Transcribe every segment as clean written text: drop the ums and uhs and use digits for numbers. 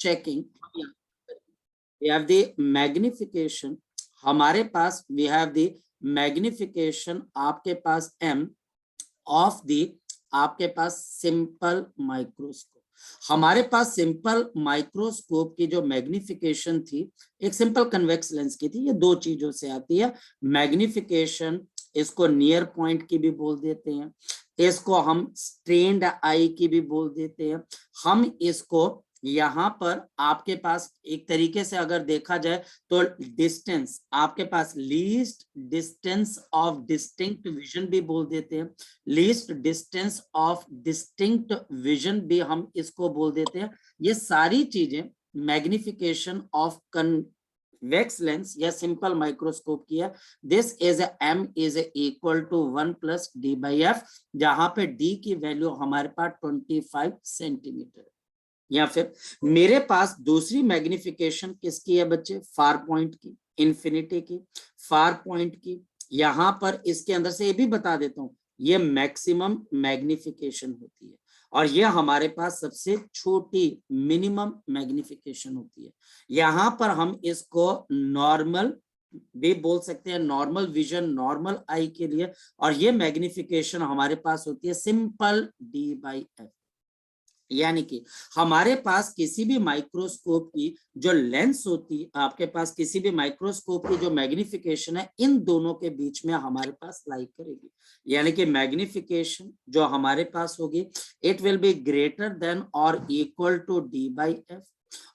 Checking, we have the magnification, हमारे पास we have the magnification आपके पास m of the आपके पास simple microscope. हमारे पास simple microscope की जो मैग्निफिकेशन थी एक सिंपल कन्वेक्स लेंस की थी। ये दो चीजों से आती है मैग्निफिकेशन, इसको नियर पॉइंट की भी बोल देते हैं, इसको हम स्ट्रेन्ड आई की भी बोल देते हैं। हम इसको यहाँ पर आपके पास एक तरीके से अगर देखा जाए तो डिस्टेंस, आपके पास least distance of distinct vision भी बोल देते हैं, least distance of distinct vision भी हम इसको बोल देते हैं। ये सारी चीजें मैग्निफिकेशन ऑफ कन्वेक्स लेंस या सिंपल माइक्रोस्कोप की है। This is m is equal to 1 plus d by F, जहां पे d की वैल्यू हमारे पास 25 सेंटीमीटर। या फिर मेरे पास दूसरी मैग्निफिकेशन किसकी है बच्चे, फार पॉइंट की, इन्फिनिटी की, फार पॉइंट की। यहां पर इसके अंदर से ये भी बता देता हूं, ये मैक्सिमम मैग्निफिकेशन होती है और ये हमारे पास सबसे छोटी मिनिमम मैग्निफिकेशन होती है। यहां पर हम इसको नॉर्मल भी बोल सकते हैं, नॉर्मल विजन, नॉर्मल आई के लिए, और ये मैग्निफिकेशन हमारे पास होती है सिंपल d बाई एफ। यानी कि हमारे पास किसी भी माइक्रोस्कोप की जो लेंस होती है, आपके पास किसी भी माइक्रोस्कोप की जो मैग्निफिकेशन है, इन दोनों के बीच में हमारे पास लाई करेगी। यानी कि मैग्निफिकेशन जो हमारे पास होगी, it will be greater than और equal to d by F,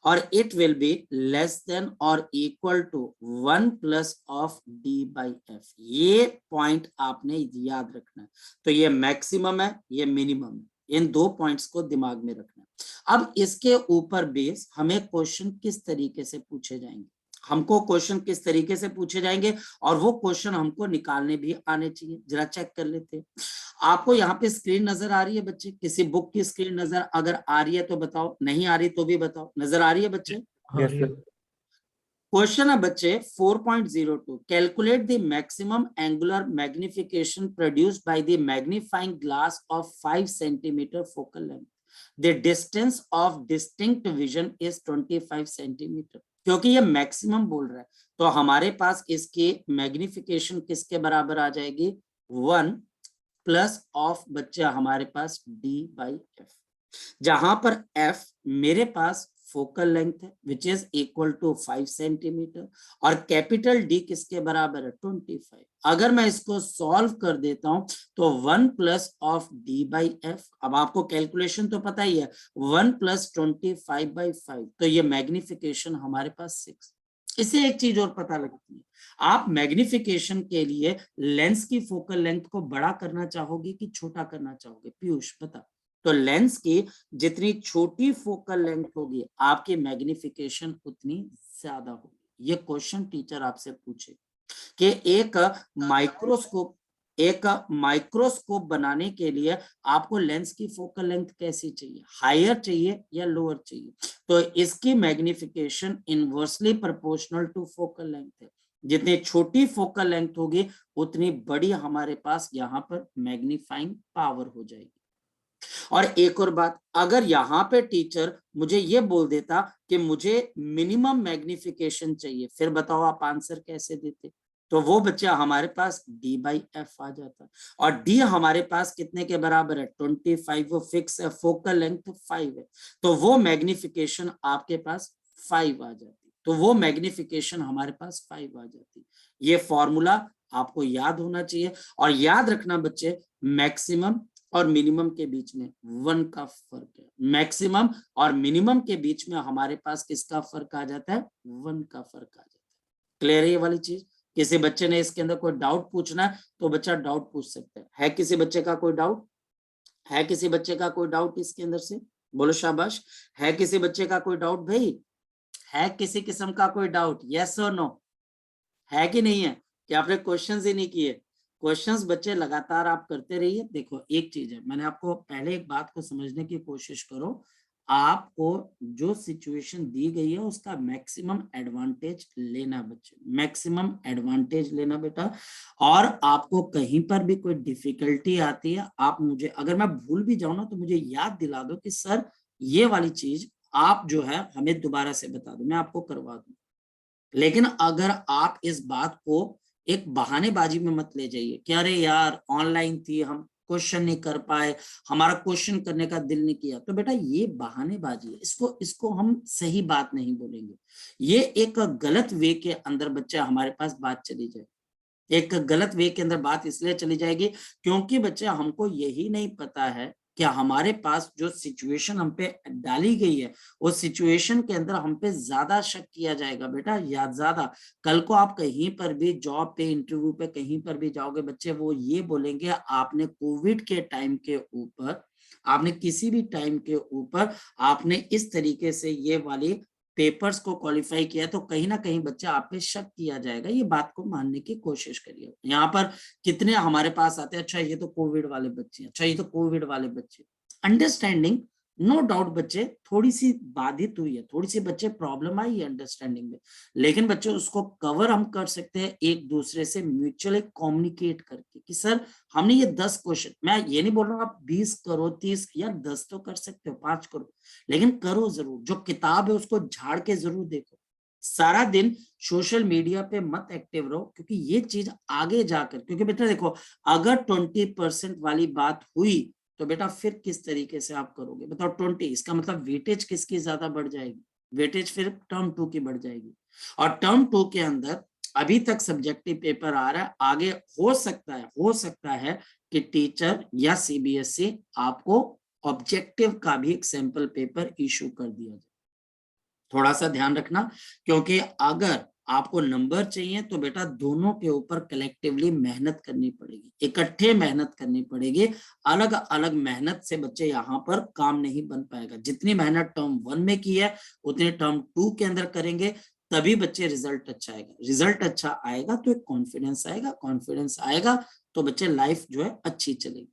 और it will be less than और equal to 1 plus of d by F. ये पॉइंट आपने याद रखना है। तो ये मैक्सिमम है, ये मिनिमम है, इन दो पॉइंट्स को दिमाग में रखना। अब इसके ऊपर बेस हमें क्वेश्चन किस तरीके से पूछे जाएंगे, हमको क्वेश्चन किस तरीके से पूछे जाएंगे और वो क्वेश्चन हमको निकालने भी आने चाहिए। जरा चेक कर लेते हैं। आपको यहाँ पे स्क्रीन नजर आ रही है बच्चे? किसी बुक की स्क्रीन नजर अगर आ रही है तो बताओ, नहीं आ रही तो भी बताओ। नजर आ रही है बच्चे? क्वेश्चन है बच्चे 4.02, calculate the maximum angular magnification produced by the magnifying glass of 5 centimetre focal length, the distance of distinct vision is 25 centimetre. क्योंकि ये मैक्सिमम बोल रहा है तो हमारे पास इसकी मैग्निफिकेशन किसके बराबर आ जाएगी, 1 प्लस ऑफ बच्चे हमारे पास d बाई एफ, जहां पर f मेरे पास फोकल लेंथ है which is equal to 5 centimetre, और कैपिटल D किसके बराबर है, 25। अगर मैं इसको सॉल्व कर देता हूं तो 1 plus of d by F, अब आपको कैलकुलेशन तो पता ही है, 1 प्लस 25 बाई 5, तो ये मैग्निफिकेशन हमारे पास 6। इससे एक चीज और पता लगती है, आप मैग्निफिकेशन के लिए लेंस की फोकल लेंथ को बड़ा करना चाहोगे कि छोटा करना चाहोगे, पीयूष बता। तो लेंस की जितनी छोटी फोकल लेंथ होगी आपकी मैग्निफिकेशन उतनी ज्यादा होगी। ये क्वेश्चन टीचर आपसे पूछे कि एक माइक्रोस्कोप बनाने के लिए आपको लेंस की फोकल लेंथ कैसी चाहिए, हायर चाहिए या लोअर चाहिए, तो इसकी magnification inversely proportional to focal length है। जितनी छोटी फोकल लेंथ होगी उतनी बड़ी हमारे पास यहाँ पर मैग्नीफाइंग पावर हो जाएगी। और एक और बात, अगर यहाँ पे टीचर मुझे ये बोल देता कि मुझे मिनिमम मैग्निफिकेशन चाहिए, फिर बताओ आप आंसर कैसे देते, तो वो बच्चा हमारे पास d बाई एफ आ जाता, और d हमारे पास कितने के बराबर है, 25, वो फिक्स है, फोकल लेंथ 5 है, तो वो मैग्निफिकेशन आपके पास 5 आ जाती, तो वो मैग्निफिकेशन हमारे पास 5 आ जाती। ये फॉर्मूला आपको याद होना चाहिए, और याद रखना बच्चे मैक्सिमम और मिनिमम के बीच में 1 का फर्क है। मैक्सिमम और मिनिमम के बीच में हमारे पास किसका फर्क आ जाता है, 1 का फर्क आ जाता है। क्लियर है ये वाली चीज? किसी बच्चे ने इसके अंदर कोई डाउट पूछना है तो बच्चा डाउट पूछ सकता है किसी बच्चे का कोई डाउट है? किसी बच्चे का कोई डाउट इसके अंदर से? बोलो शाबाश। है किसी बच्चे का कोई डाउट भाई? है किसी किस्म का कोई डाउट? यस और नो? है कि नहीं है कि आपने क्वेश्चंस ही नहीं किए? क्वेश्चंस बच्चे लगातार आप करते रहिए। देखो एक चीज है, मैंने आपको पहले एक बात को समझने की कोशिश करो, आपको जो सिचुएशन दी गई है उसका मैक्सिमम एडवांटेज लेना बच्चे, मैक्सिमम एडवांटेज लेना बेटा। और आपको कहीं पर भी कोई डिफिकल्टी आती है, आप मुझे, अगर मैं भूल भी जाऊं ना तो मुझे याद दिला दो कि सर ये वाली चीज आप जो है हमें दोबारा से बता दो, मैं आपको करवा दूं। लेकिन अगर आप इस बात को एक बहानेबाजी में मत ले जाइए कि अरे यार ऑनलाइन थी, हम क्वेश्चन नहीं कर पाए, हमारा क्वेश्चन करने का दिल नहीं किया, तो बेटा ये बहानेबाजी है, इसको इसको हम सही बात नहीं बोलेंगे। ये एक गलत वे के अंदर बच्चा हमारे पास बात चली जाए, एक गलत वे के अंदर बात इसलिए चली जाएगी क्योंकि बच्चे हमको यही नहीं पता है कि हमारे पास जो सिचुएशन हम पे डाली गई है उस सिचुएशन के अंदर हम पे ज्यादा शक किया जाएगा बेटा, या ज्यादा। कल को आप कहीं पर भी जॉब पे, इंटरव्यू पे, कहीं पर भी जाओगे बच्चे, वो ये बोलेंगे आपने कोविड के टाइम के ऊपर, आपने किसी भी टाइम के ऊपर आपने इस तरीके से ये वाली पेपर्स को क्वालिफाई किया, तो कहीं ना कहीं बच्चा आप पे शक किया जाएगा। ये बात को मानने की कोशिश करिए। यहाँ पर कितने हमारे पास आते हैं, अच्छा ये तो कोविड वाले बच्चे, अच्छा ये तो कोविड वाले बच्चे। अंडरस्टैंडिंग नो डाउट बच्चे थोड़ी सी बाधित हुई है, थोड़ी सी बच्चे प्रॉब्लम आई है अंडरस्टैंडिंग में, लेकिन बच्चे उसको कवर हम कर सकते हैं एक दूसरे से म्यूचुअली कम्युनिकेट करके कि सर हमने ये 10 क्वेश्चन, मैं ये नहीं बोल रहा हूँ आप 20 करो 30 या 10 तो कर सकते हो, 5 करो, लेकिन करो जरूर। जो किताब है उसको झाड़ के जरूर देखो। सारा दिन सोशल मीडिया पे मत एक्टिव रहो, क्योंकि ये चीज आगे जाकर, क्योंकि बेटा देखो अगर 20% वाली बात हुई तो बेटा फिर किस तरीके से आप करोगे बताओ। 20 इसका मतलब वेटेज किसकी ज्यादा बढ़ जाएगी, वेटेज फिर टर्म 2 की बढ़ जाएगी। और टर्म 2 के अंदर अभी तक सब्जेक्टिव पेपर आ रहा है, आगे हो सकता है कि टीचर या सीबीएसई आपको ऑब्जेक्टिव का भी एक सैंपल पेपर इशू कर दिया जाए। थोड़ा सा ध्यान रखना, क्योंकि अगर आपको नंबर चाहिए तो बेटा दोनों के ऊपर कलेक्टिवली मेहनत करनी पड़ेगी, इकट्ठे मेहनत करनी पड़ेगी। अलग अलग मेहनत से बच्चे यहाँ पर काम नहीं बन पाएगा। जितनी मेहनत टर्म 1 में की है उतनी टर्म 2 के अंदर करेंगे, तभी बच्चे रिजल्ट अच्छा आएगा। रिजल्ट अच्छा आएगा तो एक कॉन्फिडेंस आएगा, कॉन्फिडेंस आएगा तो बच्चे लाइफ जो है अच्छी चलेगी।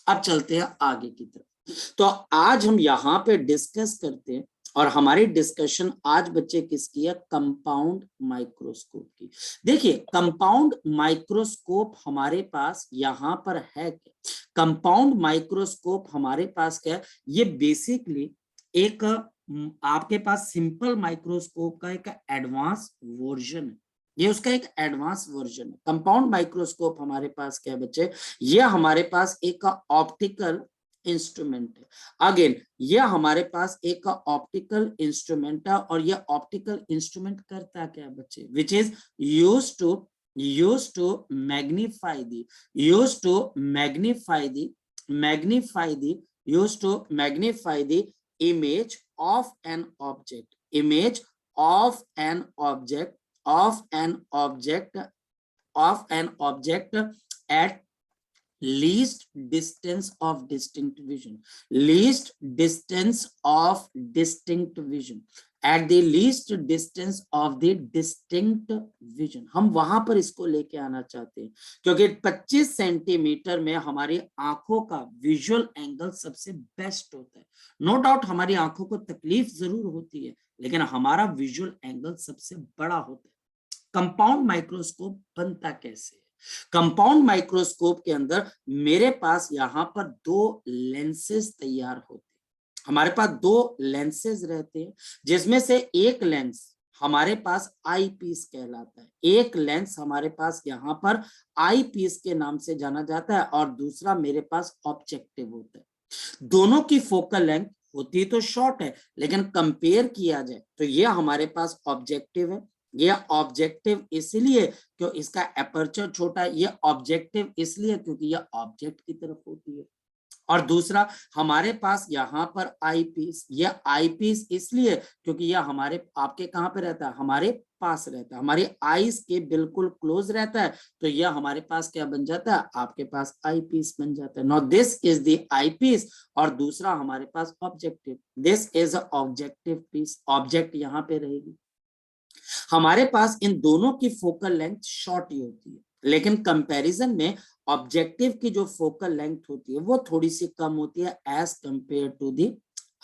अब चलते हैं आगे की तरफ। तो आज हम यहाँ पे डिस्कस करते हैं, और हमारी डिस्कशन आज बच्चे किसकी है, कंपाउंड माइक्रोस्कोप की। देखिए कंपाउंड माइक्रोस्कोप हमारे पास यहाँ पर है क्या, कंपाउंड माइक्रोस्कोप हमारे पास क्या है, ये बेसिकली एक आपके पास सिंपल माइक्रोस्कोप का एक एडवांस वर्जन है। ये उसका एक एडवांस वर्जन है। कंपाउंड माइक्रोस्कोप हमारे पास क्या है बच्चे, ये हमारे पास एक ऑप्टिकल इंस्ट्रूमेंट है। अगेन ये हमारे पास एक ऑप्टिकल इंस्ट्रूमेंट है, और ये ऑप्टिकल इंस्ट्रूमेंट करता क्या है बच्चे, which is used to magnify the used to magnify the magnify the used to magnify the image of an object, image of an object of an object of an object at least distance of distinct vision, least distance of distinct vision, at the least distance of the distinct vision। हम वहां पर इसको लेके आना चाहते हैं, क्योंकि 25 centimetre में हमारी आंखों का विजुअल एंगल सबसे बेस्ट होता है। नो डाउट हमारी आंखों को तकलीफ जरूर होती है, लेकिन हमारा विजुअल एंगल सबसे बड़ा होता है। कंपाउंड माइक्रोस्कोप बनता कैसे है, कंपाउंड माइक्रोस्कोप के अंदर मेरे पास यहाँ पर 2 लेंसेज तैयार होते हैं। हमारे पास 2 लेंसेज रहते हैं, जिसमें से एक लेंस हमारे पास आई पीस कहलाता है, एक लेंस हमारे पास यहाँ पर आई पीस के नाम से जाना जाता है, और दूसरा मेरे पास ऑब्जेक्टिव होता है। दोनों की फोकल लेंथ होती तो शॉर्ट है, लेकिन कंपेयर किया जाए तो ये हमारे पास ऑब्जेक्टिव है। ये ऑब्जेक्टिव इसलिए क्यों इसका एपर्चर छोटा है, ये ऑब्जेक्टिव इसलिए क्योंकि ये ऑब्जेक्ट की तरफ होती है। और दूसरा हमारे पास यहाँ पर आई पीस, ये आई पीस इसलिए क्योंकि यह हमारे आपके कहाँ पे रहता है, हमारे पास रहता है, हमारी आईज के बिल्कुल क्लोज रहता है, तो यह हमारे पास क्या बन जाता है, आपके पास आई पीस बन जाता है। Now this is the eye piece, और दूसरा हमारे पास objective, this is objective piece, object यहाँ पे रहेगी। हमारे पास इन दोनों की फोकल लेंथ शॉर्ट ही होती है, लेकिन कंपैरिजन में ऑब्जेक्टिव की जो फोकल लेंथ होती है वो थोड़ी सी कम होती है as compare to the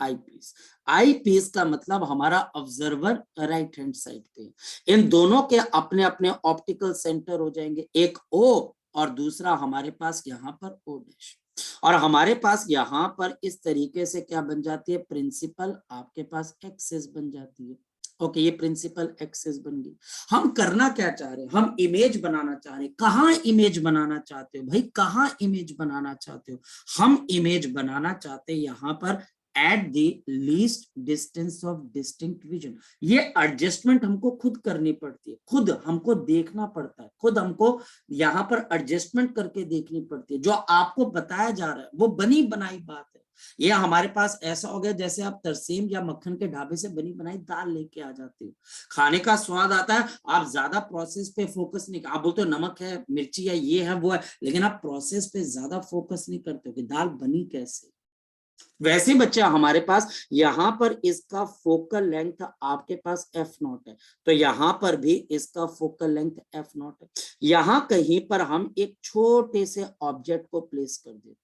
eyepiece. Eyepiece का मतलब हमारा ऑब्जर्वर राइट हैंड साइड पे, इन दोनों के अपने अपने ऑप्टिकल सेंटर हो जाएंगे, एक ओ और दूसरा हमारे पास यहाँ पर ओ डैश। और हमारे पास यहाँ पर इस तरीके से क्या बन जाती है, प्रिंसिपल आपके पास एक्सिस बन जाती है। ओके, ये प्रिंसिपल एक्सिस बन गई। हम करना क्या चाह रहे हैं, हम इमेज बनाना चाह रहे हैं। कहाँ इमेज बनाना चाहते हो भाई, कहाँ इमेज बनाना चाहते हो? हम इमेज बनाना चाहते हैं यहाँ पर at the least distance of distinct vision. ये एडजस्टमेंट हमको खुद करनी पड़ती है, खुद हमको देखना पड़ता है, खुद हमको यहाँ पर एडजस्टमेंट करके देखनी पड़ती है। जो आपको बताया जा रहा है वो बनी बनाई बात है। ये हमारे पास ऐसा हो गया जैसे आप तरसेम या मक्खन के ढाबे से बनी बनाई दाल लेके आ जाते हो, खाने का स्वाद आता है, आप ज्यादा प्रोसेस पे फोकस नहीं, आप बोलते हो नमक है, मिर्ची है, ये है, वो है, लेकिन आप प्रोसेस पे ज्यादा फोकस नहीं करते हो कि दाल बनी कैसे। वैसे बच्चे हमारे पास यहाँ पर इसका फोकल लेंथ आपके पास F0 है, तो यहाँ पर भी इसका फोकल लेंथ F0 है। यहाँ कहीं पर हम एक छोटे से ऑब्जेक्ट को प्लेस कर देते हैं,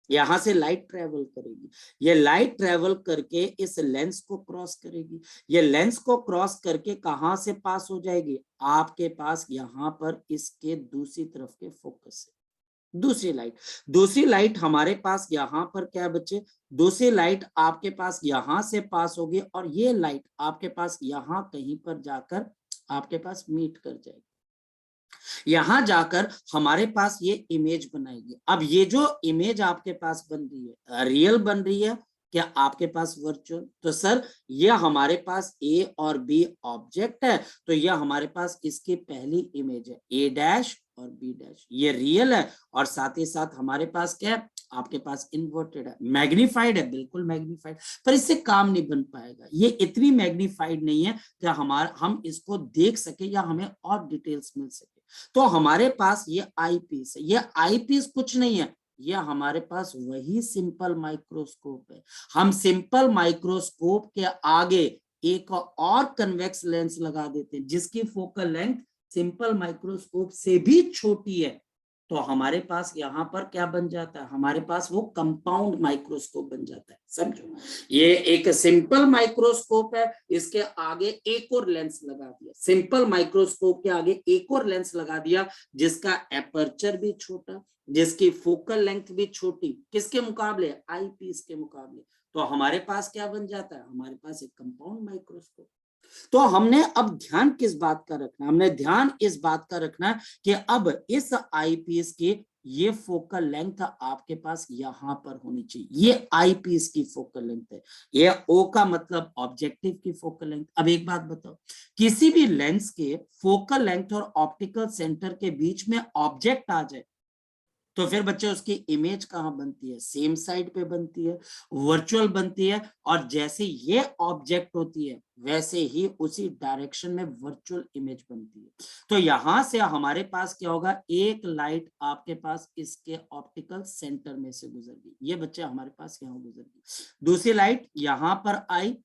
यहां से लाइट ट्रेवल करेगी, ये लाइट ट्रेवल करके इस लेंस को क्रॉस करेगी, ये लेंस को क्रॉस करके कहां से पास हो जाएगी, आपके पास यहाँ पर इसके दूसरी तरफ के फोकस से। दूसरी लाइट हमारे पास यहाँ पर क्या बच्चे, दूसरी लाइट आपके पास यहां से पास होगी और ये लाइट आपके पास यहाँ कहीं पर जाकर आपके पास मीट कर जाएगी। यहां जाकर हमारे पास ये इमेज बनाएगी। अब ये जो इमेज आपके पास बन रही है, रियल बन रही है क्या आपके पास वर्चुअल? तो सर ये हमारे पास ए और बी ऑब्जेक्ट है, तो ये हमारे पास इसकी पहली इमेज है, ए डैश और बी डैश, ये रियल है। और साथ ही साथ हमारे पास क्या है, आपके पास इन्वर्टेड है, मैग्नीफाइड है, बिल्कुल मैग्नीफाइड, पर इससे काम नहीं बन पाएगा। ये इतनी मैग्नीफाइड नहीं है कि हम इसको देख सके या हमें और डिटेल्स मिल सके। तो हमारे पास ये आईपीस है, ये आईपीस कुछ नहीं है, ये हमारे पास वही सिंपल माइक्रोस्कोप है। हम सिंपल माइक्रोस्कोप के आगे एक और कन्वेक्स लेंस लगा देते हैं जिसकी फोकल लेंथ सिंपल माइक्रोस्कोप से भी छोटी है, तो हमारे पास यहाँ पर क्या बन जाता है, हमारे पास वो कंपाउंड माइक्रोस्कोप बन जाता है। समझो, ये एक सिंपल माइक्रोस्कोप है, इसके आगे एक और लेंस लगा दिया, सिंपल माइक्रोस्कोप के आगे एक और लेंस लगा दिया जिसका एपर्चर भी छोटा, जिसकी फोकल लेंथ भी छोटी, किसके मुकाबले, आईपीस के मुकाबले। तो हमारे पास क्या बन जाता है, हमारे पास एक कंपाउंड माइक्रोस्कोप। तो हमने अब ध्यान किस बात का रखना है, हमने ध्यान इस बात का रखना है कि अब इस आईपीएस की ये फोकल लेंथ आपके पास यहां पर होनी चाहिए, ये आईपीएस की फोकल लेंथ है, ये ओ का मतलब ऑब्जेक्टिव की फोकल लेंथ। अब एक बात बताओ, किसी भी लेंस के फोकल लेंथ और ऑप्टिकल सेंटर के बीच में ऑब्जेक्ट आ जाए तो फिर बच्चे उसकी इमेज कहाँ बनती है, सेम साइड पे बनती है, वर्चुअल बनती है। और जैसे ये ऑब्जेक्ट होती है वैसे ही उसी डायरेक्शन में वर्चुअल इमेज बनती है। तो यहां से हमारे पास क्या होगा, एक लाइट आपके पास इसके ऑप्टिकल सेंटर में से गुजर गई, ये बच्चे हमारे पास यहाँ गुजर गई, दूसरी लाइट यहाँ पर आई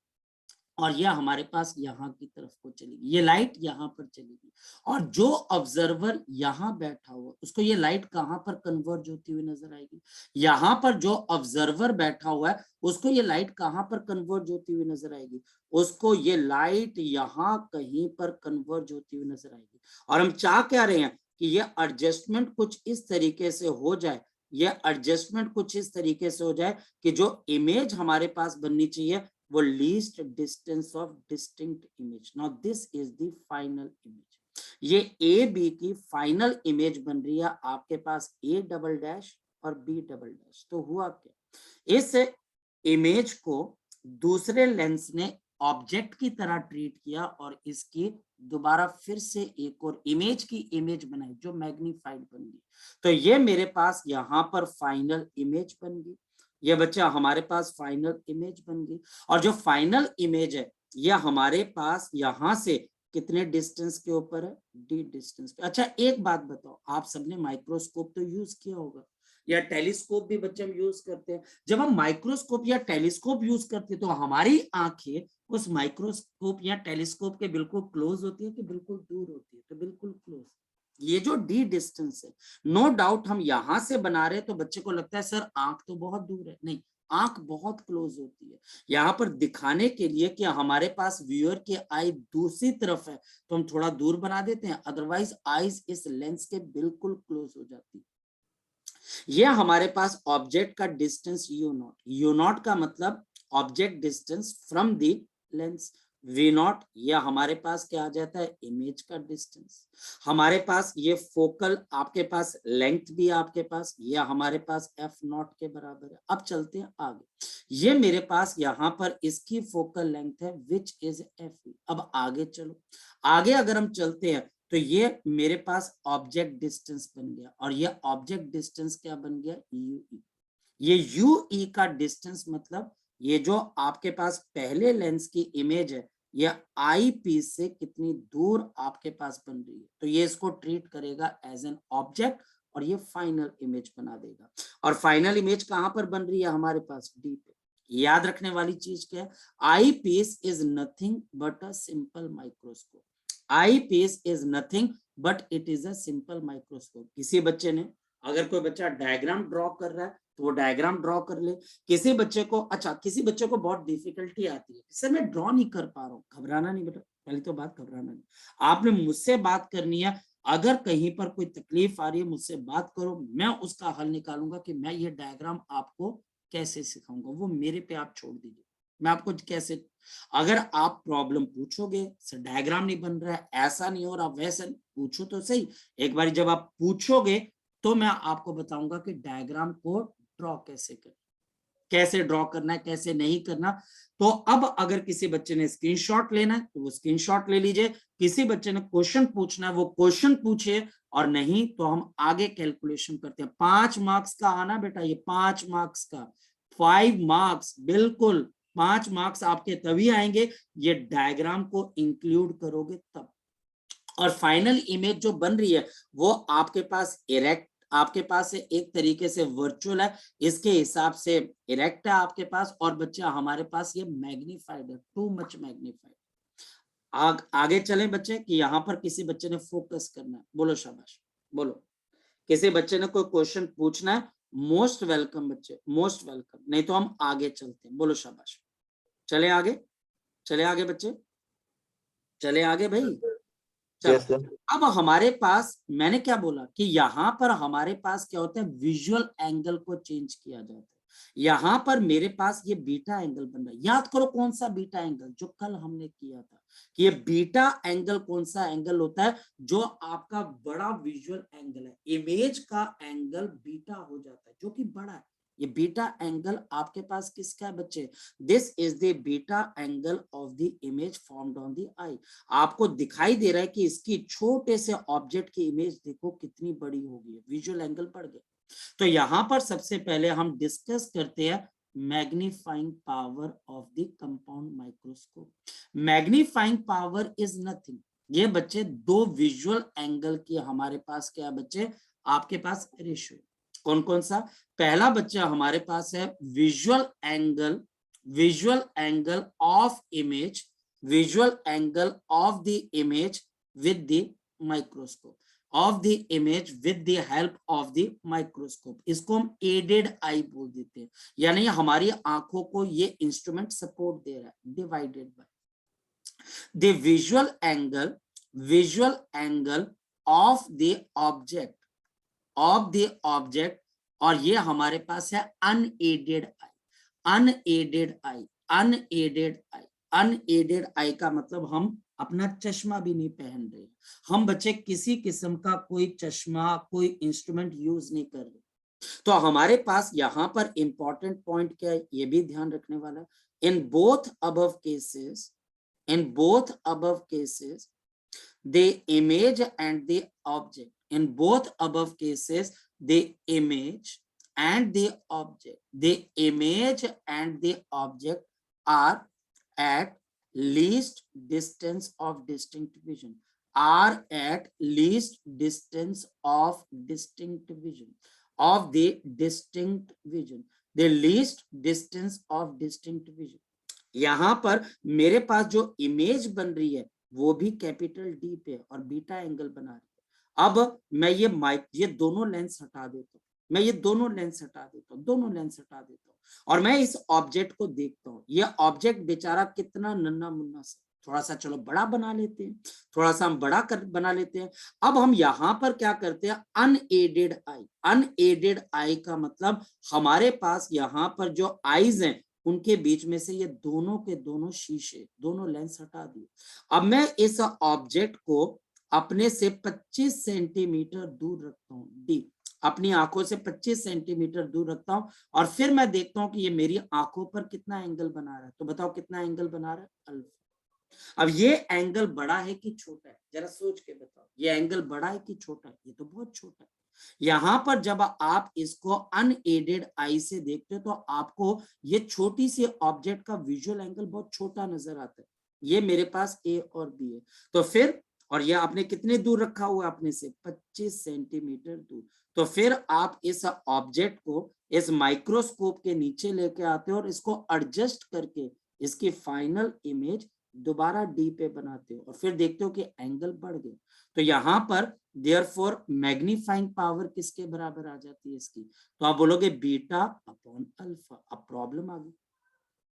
और यह हमारे पास यहाँ की तरफ को चलेगी, ये लाइट यहाँ पर चलेगी। और जो ऑब्जर्वर यहाँ बैठा हुआ उसको ये लाइट कहाँ पर कन्वर्ज होती हुई नजर आएगी, यहाँ पर जो ऑब्जर्वर बैठा हुआ है उसको ये लाइट कहाँ पर कन्वर्ज होती हुई नजर आएगी, उसको ये लाइट यहाँ कहीं पर कन्वर्ज होती हुई नजर आएगी। और हम चाह क्या रहे हैं कि ये एडजस्टमेंट कुछ इस तरीके से हो जाए, ये एडजस्टमेंट कुछ इस तरीके से हो जाए कि जो इमेज हमारे पास बननी चाहिए वो least distance of distinct image. Now this is the final image, ये ए बी की फाइनल इमेज बन रही है आपके पास ए डबल डैश और बी डबल डैश। तो हुआ क्या, इस इमेज को दूसरे लेंस ने ऑब्जेक्ट की तरह ट्रीट किया और इसकी दोबारा फिर से एक और इमेज की इमेज बनाई जो मैग्नीफाइड बन गई। तो ये मेरे पास यहाँ पर फाइनल इमेज बन गई, ये बच्चा हमारे पास फाइनल इमेज बन गई। और जो फाइनल इमेज है ये हमारे पास यहां से कितने डिस्टेंस के ऊपर है, डी डिस्टेंस पे। अच्छा एक बात बताओ, आप सबने माइक्रोस्कोप तो यूज किया होगा या टेलीस्कोप भी बच्चे हम यूज करते हैं। जब हम माइक्रोस्कोप या टेलीस्कोप यूज करते हैं तो हमारी आंखें उस माइक्रोस्कोप या टेलीस्कोप के बिल्कुल क्लोज होती है कि बिल्कुल दूर होती है, तो बिल्कुल क्लोज। ये जो डी डिस्टेंस है, नो डाउट हम यहां से बना रहे हैं तो बच्चे को लगता है सर आंख तो बहुत दूर है, नहीं, आंख बहुत क्लोज होती है। यहाँ पर दिखाने के लिए कि हमारे पास व्यूअर की आई दूसरी तरफ है तो हम थोड़ा दूर बना देते हैं, अदरवाइज आईज इस लेंस के बिल्कुल क्लोज हो जाती है। ये हमारे पास ऑब्जेक्ट का distance U naught, you naught का मतलब object distance from the lens, V naught ये हमारे पास क्या आ जाता है, इमेज का डिस्टेंस। हमारे पास ये फोकल, आपके पास लेंथ भी है, आपके पास ये हमारे पास एफ नॉट के बराबर है। अब चलते हैं आगे, ये मेरे पास यहाँ पर इसकी फोकल लेंथ है विच इज एफ। अब आगे चलो, आगे अगर हम चलते हैं तो ये मेरे पास ऑब्जेक्ट डिस्टेंस बन गया, और ये ऑब्जेक्ट डिस्टेंस क्या बन गया, यूई। ये यूई का डिस्टेंस मतलब ये जो आपके पास पहले लेंस की इमेज है, ये आई पीस से कितनी दूर आपके पास बन रही है, तो ये इसको ट्रीट करेगा एज एन ऑब्जेक्ट, और ये फाइनल इमेज बना देगा। और फाइनल इमेज कहां पर बन रही है, हमारे पास डी पे। याद रखने वाली चीज क्या है, eye piece is nothing but a simple microscope. Eye piece is nothing but it is a simple microscope. किसी बच्चे ने, अगर कोई बच्चा डायग्राम ड्रॉ कर रहा है तो वो डायग्राम ड्रॉ कर ले। किसी बच्चे को, अच्छा किसी बच्चे को बहुत डिफिकल्टी आती है, सर मैं ड्रॉ नहीं कर पा रहा हूँ, घबराना नहीं बेटा, पहली तो बात घबराना नहीं, आपने मुझसे बात करनी है। अगर कहीं पर कोई तकलीफ आ रही है मुझसे बात करो, मैं उसका हल निकालूंगा कि मैं ये डायग्राम आपको कैसे सिखाऊंगा, वो मेरे पे आप छोड़ दीजिए, मैं आपको कैसे। अगर आप प्रॉब्लम पूछोगे, सर डायग्राम नहीं बन रहा है, ऐसा नहीं हो रहा, वैसा पूछो तो सही, एक बार जब आप पूछोगे तो मैं आपको बताऊंगा कि डायग्राम को ड्रॉ कैसे करें, कैसे ड्रॉ करना है, कैसे नहीं करना। तो अब अगर किसी बच्चे ने स्क्रीनशॉट लेना है तो वो स्क्रीनशॉट ले लीजिए, किसी बच्चे ने क्वेश्चन पूछना है वो क्वेश्चन पूछिए, और नहीं तो हम आगे कैलकुलेशन करते हैं। 5 मार्क्स का आना बेटा, ये 5 मार्क्स का, 5 मार्क्स, बिल्कुल 5 मार्क्स आपके तभी आएंगे ये डायग्राम को इंक्लूड करोगे तब। और फाइनल इमेज जो बन रही है वो आपके पास इरेक्ट, आपके पास है एक तरीके से वर्चुअल है, इसके हिसाब से इरेक्ट है आपके पास, और बच्चा हमारे पास ये मैग्नीफाइड है, टू मच मैग्नीफाइड। आगे चले बच्चे कि यहाँ पर किसी बच्चे ने फोकस करना है, बोलो शाबाश, बोलो। किसी बच्चे ने कोई क्वेश्चन पूछना है, मोस्ट वेलकम बच्चे, मोस्ट वेलकम, नहीं तो हम आगे चलते हैं, बोलो शाबाश। चले आगे, चले आगे बच्चे, चले आगे भाई। यस चलो, सर। अब हमारे पास मैंने क्या बोला कि यहाँ पर हमारे पास क्या होता है, विजुअल एंगल को चेंज किया जाता है। यहाँ पर मेरे पास ये बीटा एंगल बन रहा है, याद करो कौन सा बीटा एंगल, जो कल हमने किया था कि ये बीटा एंगल कौन सा एंगल होता है, जो आपका बड़ा विजुअल एंगल है, इमेज का एंगल बीटा हो जाता है जो कि बड़ा है। ये बीटा एंगल आपके पास किसका है बच्चे, this is the beta angle of the image formed on the eye. आपको दिखाई दे रहा है कि इसकी छोटे से ऑब्जेक्ट की इमेज देखो कितनी बड़ी हो गई है, विजुअल एंगल बढ़ गया। तो यहां पर सबसे पहले हम डिस्कस करते हैं magnifying power of the compound microscope. Magnifying power is nothing, ये बच्चे दो विजुअल एंगल की हमारे पास क्या बच्चे, आपके पास रेशियो। कौन कौन सा, पहला बच्चा हमारे पास है visual angle, visual angle of image, visual angle of the image with the microscope, of the image with the help of the microscope, इसको हम aided eye बोल देते हैं, यानी हमारी आंखों को ये इंस्ट्रूमेंट सपोर्ट दे रहा है, divided by the visual angle of the object, of the object, और ये हमारे पास है unaided eye, unaided eye, unaided eye, unaided eye का मतलब हम अपना चश्मा भी नहीं पहन रहे, हम बच्चे किसी किस्म का कोई चश्मा, कोई इंस्ट्रूमेंट यूज नहीं कर रहे। तो हमारे पास यहाँ पर इंपॉर्टेंट पॉइंट क्या है, ये भी ध्यान रखने वाला। In both above cases, in both above cases the image and the object, in both above cases the image and the object, the image and the object are at least distance of distinct vision, are at least distance of distinct vision, of the distinct vision, the least distance of distinct vision। यहाँ पर मेरे पास जो image बन रही है वो भी capital D पे और बीटा एंगल बना रही है। अब मैं ये दोनों लेंस हटा देता हूँ, मैं ये दोनों लेंस हटा देता हूँ, दोनों लेंस हटा देता हूँ, और मैं इस ऑब्जेक्ट को देखता हूँ। ये ऑब्जेक्ट बेचारा कितना नन्ना मुन्ना सा, थोड़ा सा चलो बड़ा बना लेते हैं, थोड़ा सा हम बड़ा कर बना लेते हैं। अब हम यहाँ पर क्या करते हैं, अनएडेड आई। अनएडेड आई का मतलब हमारे पास यहाँ पर जो आईज हैं उनके बीच में से ये दोनों के दोनों शीशे, दोनों लेंस हटा दिए। अब मैं इस ऑब्जेक्ट को अपने से 25 सेंटीमीटर दूर रखता हूँ, डी, अपनी आंखों से 25 सेंटीमीटर दूर रखता हूं और फिर मैं देखता हूं कि ये मेरी आंखों पर कितना एंगल बना रहा है। तो बताओ कितना एंगल बना रहा है, अल्फा। अब ये एंगल बड़ा है कि छोटा है, जरा सोच के बताओ, ये एंगल बड़ा है कि छोटा है? ये तो बहुत छोटा है। यहां पर जब आप इसको अनएडेड आई से देखते हो तो आपको ये छोटी सी ऑब्जेक्ट का विजुअल एंगल बहुत छोटा नजर आता है। ये मेरे पास ए और बी है, तो फिर, और ये आपने कितने दूर रखा हुआ है अपने से, 25 सेंटीमीटर दूर। तो फिर आप इस ऑब्जेक्ट को इस माइक्रोस्कोप के नीचे लेके आते हो और इसको एडजस्ट करके इसकी फाइनल इमेज दोबारा डी पे बनाते हो और फिर देखते हो कि एंगल बढ़ गया। तो यहाँ पर देयरफॉर मैग्नीफाइंग पावर किसके बराबर आ जाती है इसकी, तो आप बोलोगे बीटा अपॉन अल्फा। अब प्रॉब्लम आ गई,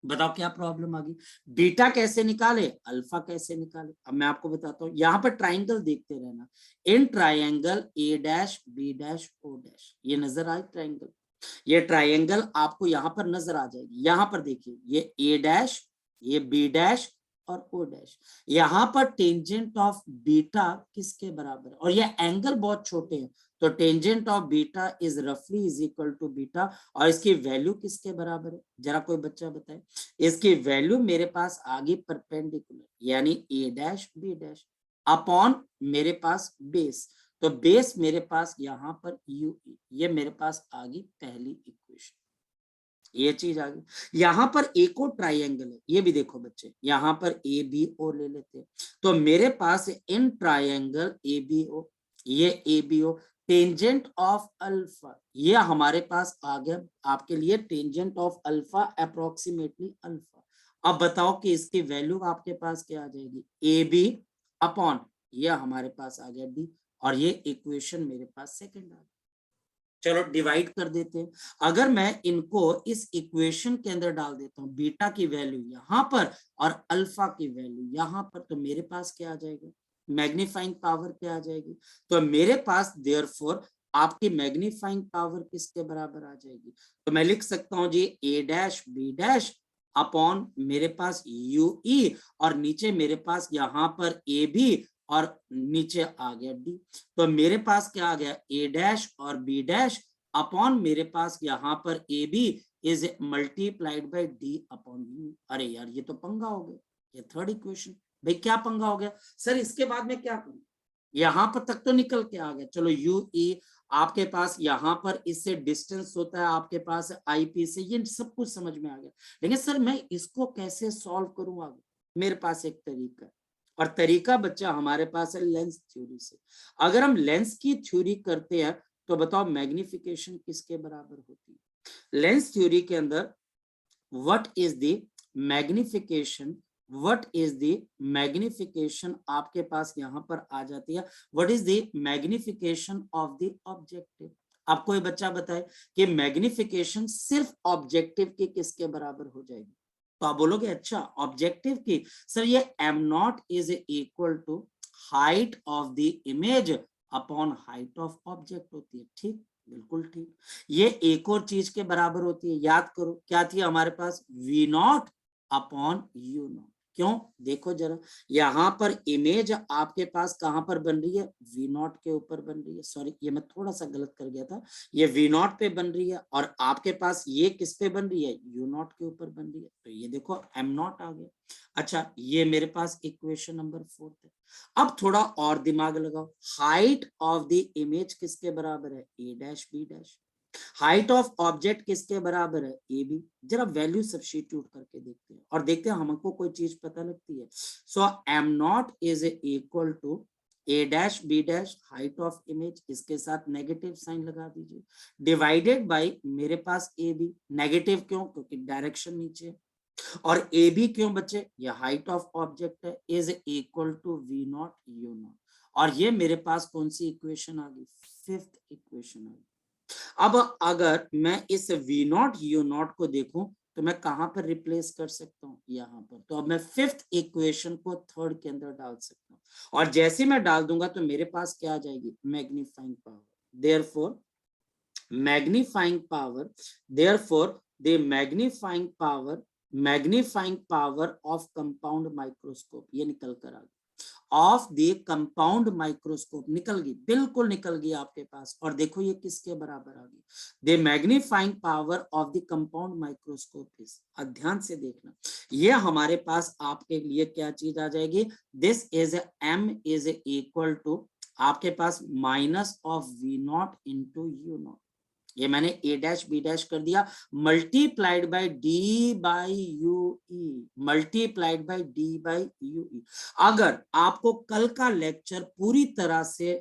बताओ क्या प्रॉब्लम आ गई, बीटा कैसे निकाले, अल्फा कैसे निकाले। अब मैं आपको बताता हूँ, यहाँ पर ट्राइंगल देखते रहना, in triangle A dash B dash O dash, ये नजर आए ट्राइंगल, ये ट्राइंगल आपको यहाँ पर नजर आ जाएगी। यहाँ पर देखिए, ये ए डैश, ये बी डैश और ओ डैश। यहाँ पर टेंजेंट ऑफ बीटा किसके बराबर है, और ये एंगल बहुत छोटे हैं, तो टेंजेंट ऑफ बीटा इज रफली इज इक्वल टू बीटा। और इसकी वैल्यू किसके बराबर है, जरा कोई बच्चा बताए। इसकी वैल्यू मेरे पास आ गई परपेंडिकुलर, यानी ए डैश बी डैश अपॉन मेरे पास बेस, तो बेस मेरे पास यहाँ पर यू, ये मेरे पास आ गई पहली इक्वेशन, ये चीज आ गई। यहाँ पर एक और ट्राइंगल है, ये भी देखो बच्चे, यहाँ पर ए बी ओ ले लेते हैं, तो मेरे पास इन ट्राइंगल ए बी ओ, ये A B O, tangent of alpha, ये हमारे पास आ गया आपके लिए tangent of alpha approximately alpha. अब बताओ कि इसकी वैल्यू आपके पास क्या आ जाएगी, ए बी अपॉन, ये हमारे पास आ गया डी, और ये इक्वेशन मेरे पास सेकंड आ गया। चलो डिवाइड कर देते हैं, अगर मैं इनको इस इक्वेशन के अंदर डाल देता हूँ, बीटा की वैल्यू यहाँ पर और अल्फा की वैल्यू यहाँ पर, तो मेरे पास क्या आ जाएगा, मैग्नीफाइंग पावर क्या आ जाएगी, तो मेरे पास देयरफॉर आपकी मैग्नीफाइंग पावर किसके बराबर आ जाएगी, तो मैं लिख सकता हूँ जी ए डैश बी डैश अपॉन मेरे पास यू ई, और नीचे मेरे पास यहाँ पर ए बी और नीचे आ गया डी, तो मेरे पास क्या आ गया, ए डैश और बी डैश अपॉन मेरे पास यहाँ पर A B is multiplied by D upon U. अरे यार ये तो पंगा हो गया, ये थर्ड इक्वेशन। भाई क्या पंगा हो गया सर, इसके बाद में क्या करूं, यहाँ पर तक तो निकल के आ गया, चलो यू ई आपके पास यहाँ पर इससे डिस्टेंस होता है आपके पास आई पी से, ये सब कुछ समझ में आ गया, लेकिन सर मैं इसको कैसे सॉल्व करूं आगे, मेरे पास एक तरीका है, और तरीका बच्चा हमारे पास है लेंस थ्योरी से। अगर हम लेंस की थ्योरी करते हैं तो बताओ मैग्निफिकेशन किसके बराबर होती है, लेंस थ्योरी के अंदर what is the magnification, what is the magnification आपके पास यहाँ पर आ जाती है, what is the magnification of the objective. अब कोई बच्चा बताए कि मैग्निफिकेशन सिर्फ ऑब्जेक्टिव की किसके बराबर हो जाएगी, तो आप बोलोगे अच्छा ऑब्जेक्टिव की, सर ये m not is equal to height of the image upon height of object होती है, ठीक, बिल्कुल ठीक। ये एक और चीज के बराबर होती है, याद करो क्या थी हमारे पास, V not upon you not. क्यों, देखो जरा, यहाँ पर इमेज आपके पास कहां पर बन रही है, वी नॉट के ऊपर बन रही है, सॉरी ये मैं थोड़ा सा गलत कर गया था, ये वी नॉट पे बन रही है, और आपके पास ये किस पे बन रही है, यू नॉट के ऊपर बन रही है, तो ये देखो एम नॉट आ गया। अच्छा ये मेरे पास इक्वेशन नंबर 4 है। अब थोड़ा और दिमाग लगाओ, हाइट ऑफ द इमेज किसके बराबर है, A dash B dash, height of object किसके बराबर है, ए बी। जरा वैल्यू सब्स्टिट्यूट करके देखते हैं और देखते हैं हमको कोई चीज पता लगती है। So M not is equal to A dash B dash height of image, इसके साथ नेगेटिव साइन लगा दीजिए, डिवाइडेड बाय मेरे पास ए बी, नेगेटिव क्यों, क्योंकि डायरेक्शन नीचे, और ए बी क्यों बच्चे, ये हाइट ऑफ ऑब्जेक्ट है, is equal to v naught you naught, और ये मेरे पास कौन सी इक्वेशन आ गई, फिफ्थ इक्वेशन आ गई। अब अगर मैं इस वी नॉट यू नॉट को देखूं तो मैं कहां पर रिप्लेस कर सकता हूं, यहां पर। तो अब मैं फिफ्थ इक्वेशन को थर्ड के अंदर डाल सकता हूं, और जैसे मैं डाल दूंगा तो मेरे पास क्या आ जाएगी, magnifying power. Therefore magnifying power, therefore the magnifying power of compound microscope, ये निकल कर आ गया, ऑफ द कंपाउंड माइक्रोस्कोप निकल गई, बिल्कुल निकल गई आपके पास। और देखो ये किसके बराबर आ गई, the magnifying power of the compound microscope is, ध्यान से देखना, ये हमारे पास आपके लिए क्या चीज आ जाएगी, this is m is equal to आपके पास minus of v not into U not, ये मैंने a डैश b डैश कर दिया, multiplied by d by U E, multiplied by d by U E. अगर आपको कल का लेक्चर पूरी तरह से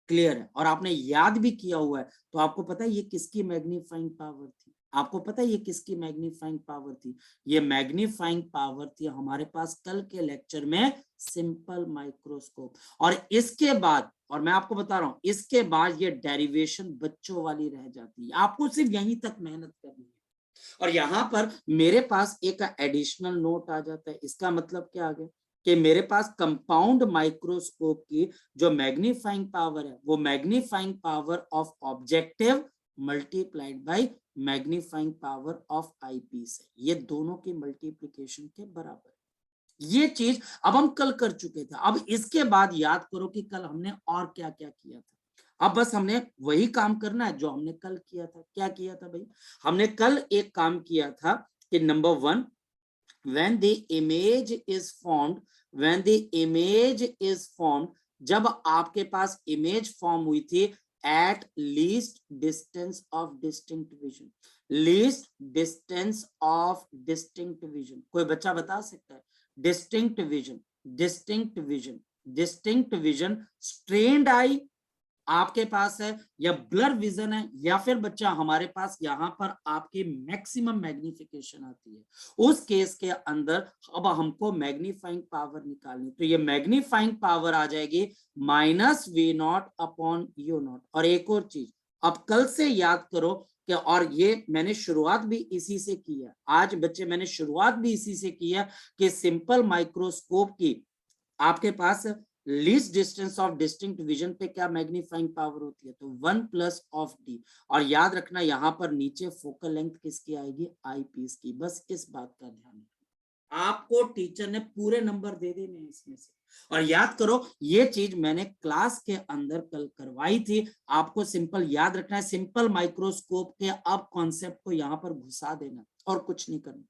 क्लियर है और आपने याद भी किया हुआ है, तो आपको पता है ये किसकी मैग्नीफाइंग पावर थी, आपको पता है ये किसकी मैग्नीफाइंग पावर थी, ये मैग्नीफाइंग पावर थी हमारे पास कल के लेक्चर में सिंपल माइक्रोस्कोप। और इसके बाद, और मैं आपको बता रहा हूं, इसके बाद ये डेरिवेशन बच्चों वाली रह जाती है, आपको सिर्फ यहीं तक मेहनत करनी है। और यहाँ पर मेरे पास एक एडिशनल नोट आ जाता है, इसका मतलब क्या आ गया कि मेरे पास कंपाउंड माइक्रोस्कोप की जो मैग्नीफाइंग पावर है, वो magnifying power of objective multiplied by magnifying power of eyepiece है, ये दोनों की मल्टीप्लीकेशन के बराबर। ये चीज अब हम कल कर चुके थे। अब इसके बाद याद करो कि कल हमने और क्या क्या किया था। अब बस हमने वही काम करना है जो हमने कल किया था। क्या किया था भाई, हमने कल एक काम किया था कि number 1, when the image is formed, when the image is formed, जब आपके पास इमेज फॉर्म हुई थी at least distance of distinct vision, least distance of distinct vision, कोई बच्चा बता सकता है, distinct vision, distinct vision, distinct vision, strained eye आपके पास है या ब्लर विजन है, या फिर बच्चा हमारे पास यहां पर आपके मैक्सिमम मैग्निफिकेशन आती है, उस केस के अंदर अब हमको मैग्नीफाइंग पावर निकालनी, तो ये मैग्नीफाइंग पावर आ जाएगी minus v not upon you naught. और एक और चीज, अब कल से याद करो कि, और ये मैंने शुरुआत भी इसी से की है, आज बच्चे मैंने शुरुआत भी इसी से की है कि सिंपल माइक्रोस्कोप की आपके पास least distance of distinct vision पे क्या मैग्नीफाइंग पावर होती है, तो 1 प्लस ऑफ डी। और याद रखना यहां पर नीचे फोकल लेंथ किसकी आएगी, आई पीस की, बस इस बात का ध्यान रखना। आपको टीचर ने पूरे नंबर दे देने हैं इसमें से। और याद करो ये चीज मैंने क्लास के अंदर कल करवाई थी, आपको सिंपल याद रखना है, सिंपल माइक्रोस्कोप के अब कॉन्सेप्ट को यहां पर घुसा देना और कुछ नहीं करना।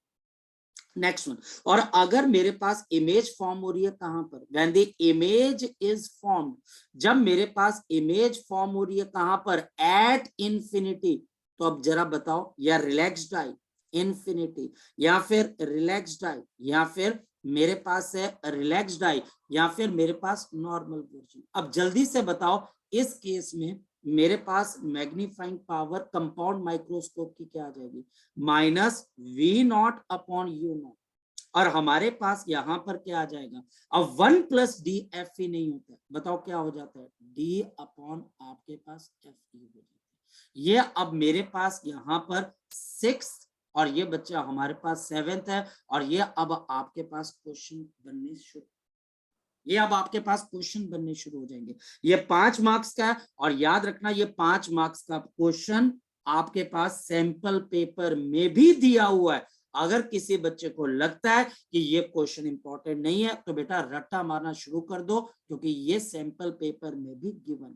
नेक्स्ट वन, और अगर मेरे पास इमेज फॉर्म हो रही है कहां पर, when the image is formed, जब मेरे पास इमेज फॉर्म हो रही है कहां पर, एट इंफिनिटी, तो अब जरा बताओ, या रिलैक्स्ड आई इंफिनिटी, या फिर रिलैक्स्ड आई, या फिर मेरे पास है रिलैक्स्ड आई, या फिर मेरे पास नॉर्मल वर्जन। अब जल्दी से बताओ इस केस में मेरे पास मैग्नीफाइंग पावर कंपाउंड माइक्रोस्कोप की क्या आ जाएगी, minus v not upon you naught. और हमारे पास यहां पर क्या आ जाएगा, अब 1 प्लस डी एफ ई नहीं होता है, बताओ क्या हो जाता है, डी अपॉन आपके पास एफ ई हो जाता है। ये अब मेरे पास यहां पर 6 और ये बच्चा हमारे पास 7th है, और ये अब आपके पास क्वेश्चन बनने शुरू, ये अब आपके पास क्वेश्चन बनने शुरू हो जाएंगे। ये 5 मार्क्स का है, और याद रखना ये 5 मार्क्स का क्वेश्चन आपके पास सैंपल पेपर में भी दिया हुआ है। अगर किसी बच्चे को लगता है कि ये क्वेश्चन इंपॉर्टेंट नहीं है, तो बेटा रट्टा मारना शुरू कर दो, क्योंकि ये सैंपल पेपर में भी गिवन,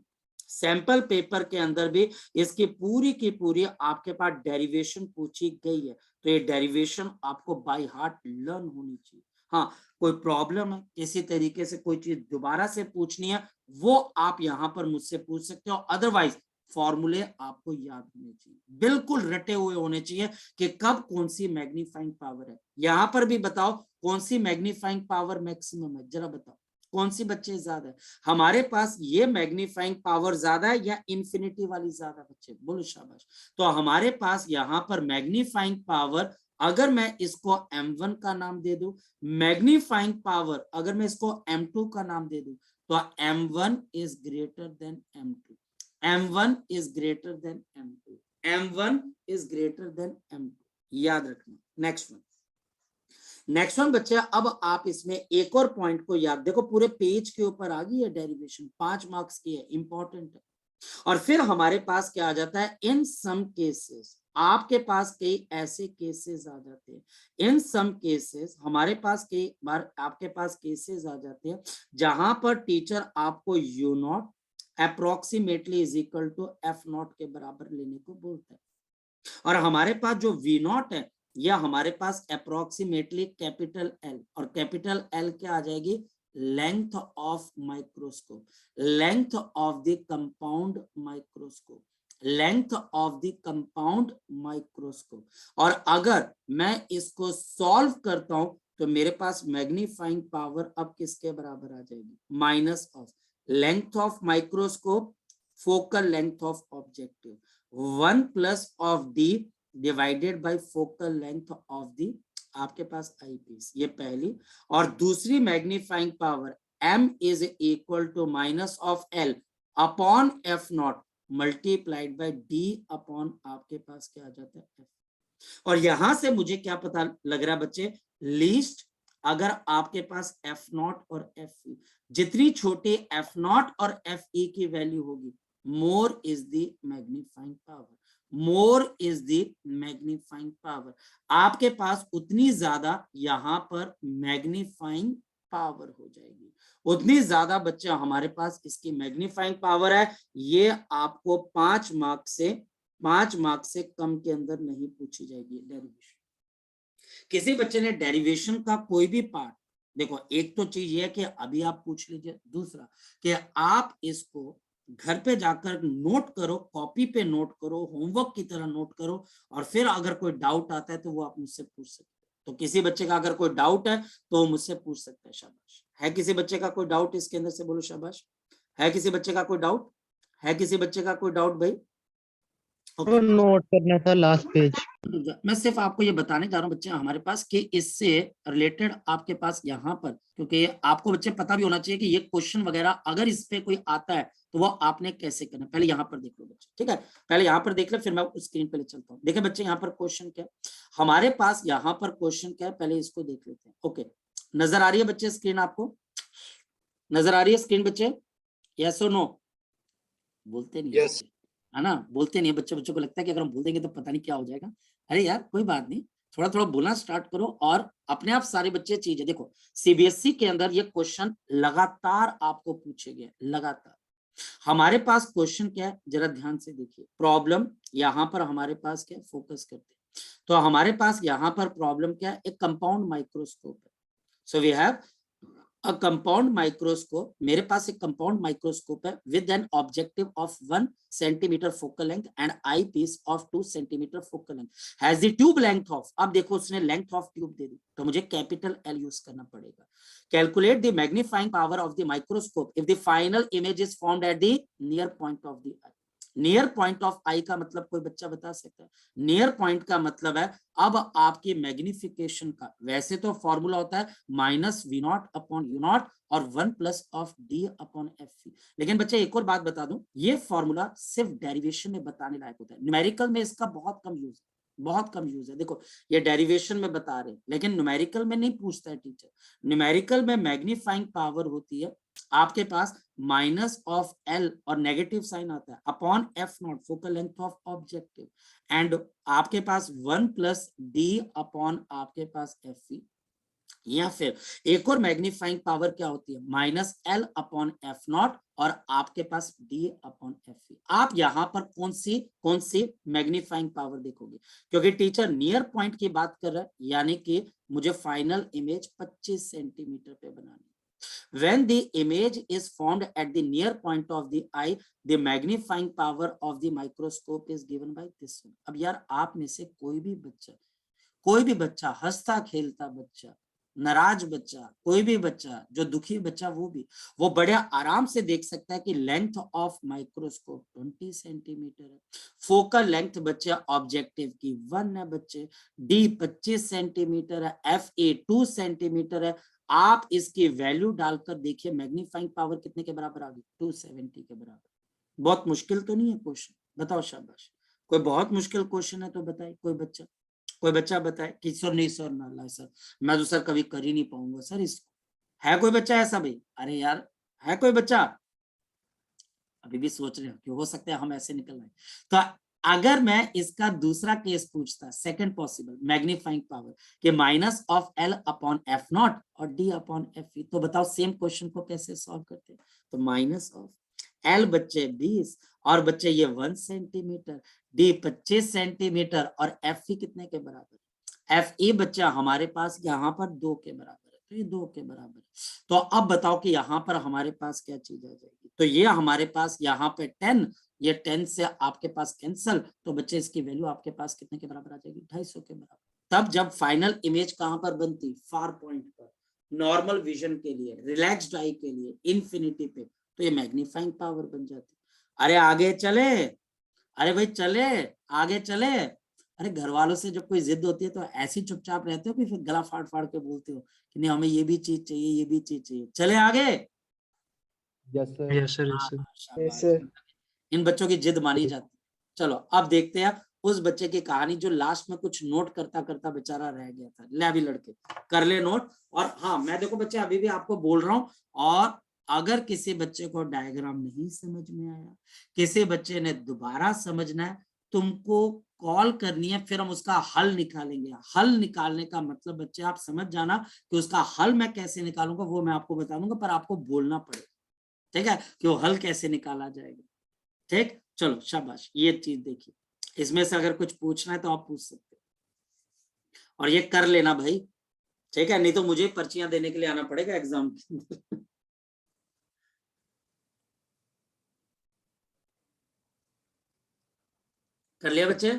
सैंपल पेपर के अंदर भी इसकी पूरी की पूरी आपके पास डेरिवेशन पूछी गई है, तो ये डेरिवेशन आपको बाय हार्ट लर्न होनी चाहिए। हाँ, कोई प्रॉब्लम है, किसी तरीके से कोई चीज दोबारा से पूछनी है, वो आप यहाँ पर मुझसे पूछ सकते हो, अदरवाइज फॉर्मूले आपको याद होने चाहिए, बिल्कुल रटे हुए होने चाहिए कि कब कौन सी मैग्नीफाइंग पावर है। यहां पर भी बताओ कौन सी मैग्नीफाइंग पावर मैक्सिमम है, जरा बताओ कौन सी बच्चे ज्यादा है, हमारे पास ये मैग्नीफाइंग पावर ज्यादा है या इंफिनिटी वाली ज्यादा, बच्चे बोलो शाबाश। तो हमारे पास यहाँ पर मैग्नीफाइंग पावर, अगर मैं इसको M1 का नाम दे दूं, मैग्नीफाइंग पावर अगर मैं इसको M2 का नाम दे दूं, तो M1 is greater than M2, M1 is greater than M2, M1 is greater than M2। याद रखना। नेक्स्ट वन बच्चे, अब आप इसमें एक और पॉइंट को याद, देखो पूरे पेज के ऊपर आ गई है डेरिवेशन, 5 मार्क्स की है, इंपॉर्टेंट है। और फिर हमारे पास क्या आ जाता है, इन सम केसेस, आपके पास कई ऐसे केसेस आ जाते हैं, इन सम केसेस हमारे पास कई बार आपके पास केसेस आ जाते हैं जहां पर टीचर आपको u naught approximately is equal to F naught के बराबर लेने को बोलता है। और हमारे पास जो वी नॉट है या हमारे पास अप्रोक्सीमेटली कैपिटल एल, और कैपिटल एल क्या आ जाएगी, length of microscope, length of the compound microscope, length of the compound microscope. और अगर मैं इसको सॉल्व करता हूं तो मेरे पास मैग्नीफाइंग पावर अब किसके बराबर आ जाएगी, minus of length of microscope, focal length of objective, 1 plus of d divided by focal length of the आपके पास आईपीस, ये पहली। और दूसरी magnifying power m is equal to minus of l upon f naught multiplied by d upon आपके पास क्या आ जाता है f। और यहां से मुझे क्या पता लग रहा है बच्चे, लीस्ट अगर आपके पास एफ नॉट और एफ ई, जितनी छोटी एफ नॉट और एफ ई की वैल्यू होगी, more is the magnifying power, more is the magnifying power, आपके पास उतनी ज्यादा यहां पर मैग्नीफाइंग पावर हो जाएगी, उतनी ज्यादा बच्चे हमारे पास इसकी मैग्नीफाइंग पावर है। ये आपको 5 मार्क्स से कम के अंदर नहीं पूछी जाएगी डेरिवेशन। किसी बच्चे ने डेरिवेशन का कोई भी पार्ट, देखो एक तो चीज ये है कि अभी आप पूछ लीजिए, दूसरा कि आप इसको घर पे जाकर नोट करो, कॉपी पे नोट करो, होमवर्क की तरह नोट करो, और फिर अगर कोई डाउट आता है तो वो आप मुझसे पूछ सकते हैं। तो किसी बच्चे का अगर कोई डाउट है तो मुझसे पूछ सकता है, शाबाश। है किसी बच्चे का कोई डाउट इसके अंदर से, बोलो शाबाश। है किसी बच्चे का कोई डाउट, है किसी बच्चे का कोई डाउट भाई? वो नोट करना था लास्ट पेज। मैं सिर्फ आपको ये बताने जा रहा हूँ बच्चे हमारे पास कि इससे रिलेटेड आपके पास यहाँ पर, क्योंकि आपको बच्चे पता भी होना चाहिए कि ये क्वेश्चन वगैरह अगर इस पे कोई आता है तो वो आपने कैसे करना, पहले यहाँ पर देख लो बच्चे, ठीक है, पहले यहाँ पर देख ले, फिर मैं उस स्क्रीन पे ले चलता हूँ। देखिए बच्चे यहाँ पर क्वेश्चन क्या है, हमारे पास यहाँ पर क्वेश्चन क्या है, पहले इसको देख लेते हैं। ओके, नजर आ रही है बच्चे स्क्रीन, आपको नजर आ रही है स्क्रीन बच्चे, यस और नो? बोलते नहीं है यस। बच्चे, है ना, बोलते नहीं है बच्चे, बच्चों को लगता है कि अगर हम बोल देंगे तो पता नहीं क्या हो जाएगा। अरे यार कोई बात नहीं, थोड़ा थोड़ा बोलना स्टार्ट करो और अपने आप सारे बच्चे चीज है। देखो सीबीएसई के अंदर ये क्वेश्चन लगातार आपको पूछे गए, लगातार। हमारे पास क्वेश्चन क्या है, जरा ध्यान से देखिए, प्रॉब्लम यहाँ पर हमारे पास क्या है, फोकस करते हैं। तो हमारे पास यहाँ पर प्रॉब्लम क्या है, एक कंपाउंड माइक्रोस्कोप है। So we have a compound microscope, मेरे पास एक कंपाउंड माइक्रोस्कोप है with an objective of 1 centimeter focal length and eyepiece of 2 centimeter focal length, has the tube length of, अब देखो उसने length of tube दे दी तो मुझे कैपिटल L यूज करना पड़ेगा। Calculate the magnifying power of the microscope if the final image is formed at the near point of the eye। Near point of eye का मतलब कोई बच्चा बता सकता है? नियर पॉइंट का मतलब है अब आपकी मैग्निफिकेशन का, वैसे तो फॉर्मूला होता है minus v not upon you naught और 1 plus of d upon f, लेकिन बच्चे एक और बात बता दूं, ये फॉर्मूला सिर्फ डेरिवेशन में बताने लायक होता है, न्यूमेरिकल में इसका बहुत कम यूज है, बहुत कम यूज है। देखो ये डेरिवेशन में बता रहे, लेकिन न्यूमेरिकल में नहीं पूछता है टीचर। न्यूमेरिकल में मैग्नीफाइंग पावर होती है आपके पास माइनस ऑफ एल और नेगेटिव साइन आता है upon f not focal length of objective, and आपके पास 1 प्लस डी अपॉन आपके पास एफ, या फिर एक और मैग्नीफाइंग पावर क्या होती है, minus L upon f not और आपके पास डी अपॉन एफ। आप यहां पर कौन सी मैग्नीफाइंग पावर देखोगे, क्योंकि टीचर नियर पॉइंट की बात कर रहा है, यानी कि मुझे फाइनल इमेज 25 सेंटीमीटर पे बनानी। When the image is formed at the near point of the eye, the magnifying power of the microscope is given by this one। अब यार आप में से कोई भी बच्चा हंसता खेलता बच्चा, नाराज बच्चा, कोई भी बच्चा जो दुखी बच्चा, वो बड़े आराम से देख सकता है कि लेंथ ऑफ माइक्रोस्कोप 20 सेंटीमीटर है, फोकल लेंथ बच्चे ऑब्जेक्टिव की 1 है बच्चे, डी 25 सेंटीमीटर है, एफ ए 2 सेंटीमीटर है। आप इसकी वैल्यू डालकर देखिए मैग्नीफाइंग पावर कितने के बराबर आ गई, 270 के बराबर। बहुत मुश्किल तो नहीं है क्वेश्चन, बताओ शाबाश। कोई बहुत मुश्किल क्वेश्चन है तो बताइए कोई बच्चा। कोई बच्चा बताए कि सर नहीं सर ना ला सर, मैं तो सर कभी कर ही नहीं पाऊंगा सर इसको। है कोई बच्चा ऐसा भाई? अरे यार है कोई बच्चा? अभी भी सोच रहे हो कि हो सकता है हम ऐसे निकल आए। तो अगर मैं इसका दूसरा केस पूछता, सेकंड पॉसिबल मैग्नीफाइंग पावर कि minus of L upon f not और डी अपॉन एफ ई, तो बताओ सेम क्वेश्चन को कैसे सॉल्व करते हैं? तो माइनस ऑफ एल बच्चे 20 और बच्चे ये 1 सेंटीमीटर, डी 25 सेंटीमीटर और एफ ई कितने के बराबर? एफ ई बच्चा हमारे पास यहाँ पर 2 के बराबर है, तो ये 2 के बराबर है। तो अब बताओ कि यहाँ पर हमारे पास क्या चीज आ जाएगी? तो ये हमारे पास यहाँ पे 10, ये 10 से आपके पास कैंसल, तो बच्चे इसकी वैल्यू आपके पास कितने के बराबर आ जाएगी? 250 के बराबर। तब जब फाइनल इमेज कहाँ पर बनती? फार पॉइंट पर, नॉर्मल विजन के लिए, रिलैक्स्ड आई के लिए, इन्फिनिटी पे, तो ये मैग्नीफाइंग पावर बन जाती। अरे आगे चले, अरे भाई चले, आगे चले। अरे घर वालों से जब कोई जिद होती है तो ऐसी चुपचाप रहते हो कि फिर गला फाड़ फाड़ के बोलते हो कि नहीं हमें ये भी चीज चाहिए, ये भी चीज चाहिए? चले आगे। Yes sir. Yes sir, yes हाँ, सर। शाबाश। इन बच्चों की जिद मानी जाती। चलो अब देखते हैं उस बच्चे की कहानी जो लास्ट में कुछ नोट करता करता बेचारा रह गया था। ले अभी लड़के कर ले नोट। और हाँ मैं देखो बच्चे अभी भी आपको बोल रहा हूं, और अगर किसी बच्चे को डायग्राम नहीं समझ में आया, किसी बच्चे ने दोबारा समझना है, तुमको कॉल करनी है, फिर हम उसका हल निकालेंगे। हल निकालने का मतलब बच्चे आप समझ जाना कि उसका हल मैं कैसे निकालूंगा वो मैं आपको बता दूंगा, पर आपको बोलना पड़ेगा, ठीक है, कि वो हल कैसे निकाला जाएगा। ठीक, चलो शाबाश, ये चीज देखिए। इसमें से अगर कुछ पूछना है तो आप पूछ सकते हो, और ये कर लेना भाई, ठीक है, नहीं तो मुझे पर्चियां देने के लिए आना पड़ेगा एग्जाम की। कर लिया बच्चे?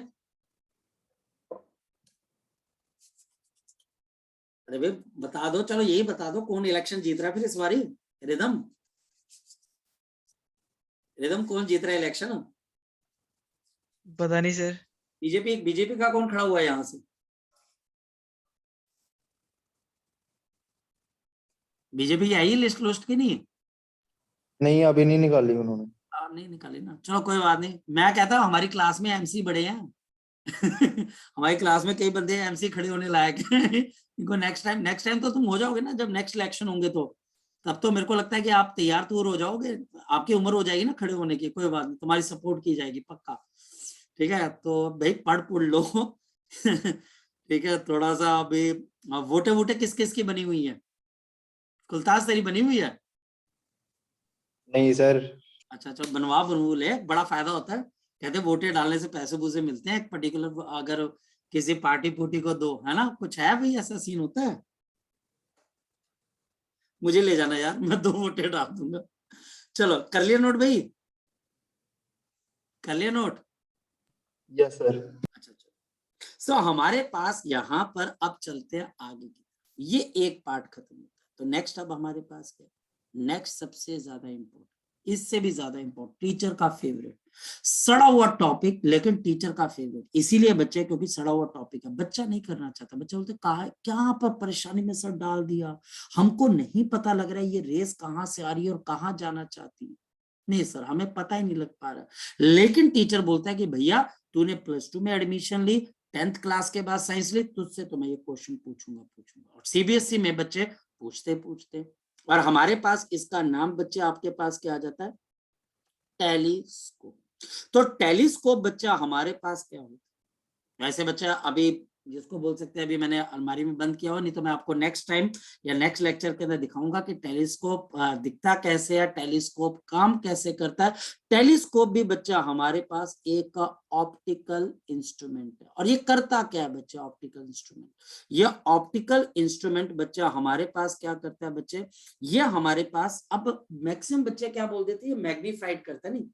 अरे भाई बता दो, चलो यही बता दो कौन इलेक्शन जीत रहा है फिर इस बारी? रिदम, रिदम कौन जीत रहा है इलेक्शन? पता नहीं सर। बीजेपी, बीजेपी का कौन खड़ा हुआ है यहाँ से? बीजेपी की आई लिस्ट लुस्ट की नहीं? नहीं अभी नहीं निकाली उन्होंने। नहीं निकाली ना, चलो कोई बात नहीं। मैं कहता हूँ हमारी क्लास में एमसी बड़े हैं। हमारी क्लास में कई बंदे एमसी खड़े होने लायक हैं। इनको नेक्स्ट टाइम तो तुम हो जाओगे ना, जब नेक्स्ट इलेक्शन होंगे तो तब तो मेरे को लगता है कि आप तैयार तो हो जाओगे, आपकी उम्र हो जाएगी ना खड़े होने की। कोई बात नहीं, तुम्हारी सपोर्ट की जाएगी पक्का, ठीक है। तो भाई पढ़ पुढ़ लो। ठीक है, थोड़ा सा अभी वोटे वोटे किस किस की बनी हुई है? कुलताज तेरी बनी हुई है? नहीं सर। अच्छा अच्छा, बनवा बनवू ले, बड़ा फायदा होता है। कहते वोटे डालने से पैसे पूसे मिलते हैं एक पर्टिकुलर, अगर किसी पार्टी पुर्टी को दो, है ना, कुछ है भाई ऐसा सीन होता है। मुझे ले जाना यार, मैं 2 वोटे डाल दूंगा। चलो कर लिया नोट भाई, कर लिया नोट? Yes sir. अच्छा अच्छा, सो हमारे पास यहाँ पर अब चलते हैं आगे की। ये एक पार्ट खत्म होता है, तो नेक्स्ट अब हमारे पास क्या? नेक्स्ट सबसे ज्यादा इंपॉर्टेंट, इससे भी ज्यादा इंपॉर्टेंट, टीचर का फेवरेट, सड़ा हुआ टॉपिक, लेकिन टीचर का फेवरेट इसीलिए बच्चे क्योंकि सड़ा हुआ टॉपिक है, बच्चा नहीं करना चाहता। बच्चा बोलते कहा क्या पर परेशानी में सर डाल दिया, हमको नहीं पता लग रहा है ये रेस कहाँ से आ रही है और कहाँ जाना चाहती है। नहीं सर हमें पता ही नहीं लग पा रहा, लेकिन टीचर बोलता है कि भैया तूने +2 में एडमिशन ली, 10th क्लास के बाद साइंस ली, तुझसे तो मैं ये क्वेश्चन पूछूंगा। और सीबीएसई में बच्चे पूछते पूछते, और हमारे पास इसका नाम बच्चे आपके पास क्या आ जाता है? टेलीस्कोप। तो टेलीस्कोप बच्चा हमारे पास क्या होता है? वैसे बच्चा अभी जिसको बोल सकते हैं, अभी मैंने अलमारी में बंद किया हुआ, नहीं तो मैं आपको नेक्स्ट टाइम या नेक्स्ट लेक्चर के अंदर दिखाऊंगा कि टेलीस्कोप दिखता कैसे है, टेलीस्कोप काम कैसे करता है। टेलीस्कोप भी बच्चा हमारे पास एक ऑप्टिकल इंस्ट्रूमेंट है, और ये करता क्या है बच्चा? ऑप्टिकल इंस्ट्रूमेंट, ये ऑप्टिकल इंस्ट्रूमेंट बच्चा हमारे पास क्या करता है बच्चे? ये हमारे पास, अब मैक्सिमम बच्चे क्या बोल देते हैं, मैग्नीफाइड करता है, नहीं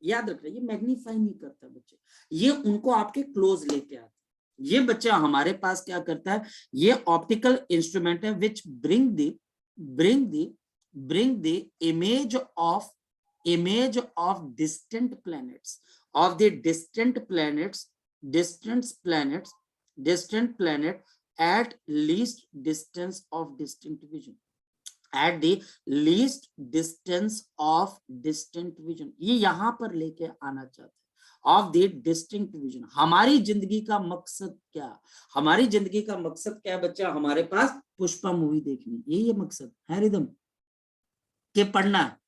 याद रख रहे, ये मैग्नीफाई नहीं करता बच्चे, ये उनको आपके क्लोज लेके आता है। ये बच्चा हमारे पास क्या करता है? ये ऑप्टिकल इंस्ट्रूमेंट है विच bring the image of distant planets, of the distant planet at least distance of distinct vision, at the least distance of distant vision, ये यहां पर लेके आना चाहते हैं। Of the distinct vision. हमारी जिंदगी का मकसद क्या, हमारी जिंदगी का मकसद क्या है बच्चा, हमारे पास पुष्पा मूवी देखनी, यही है मकसद है रिदम के पढ़ना है।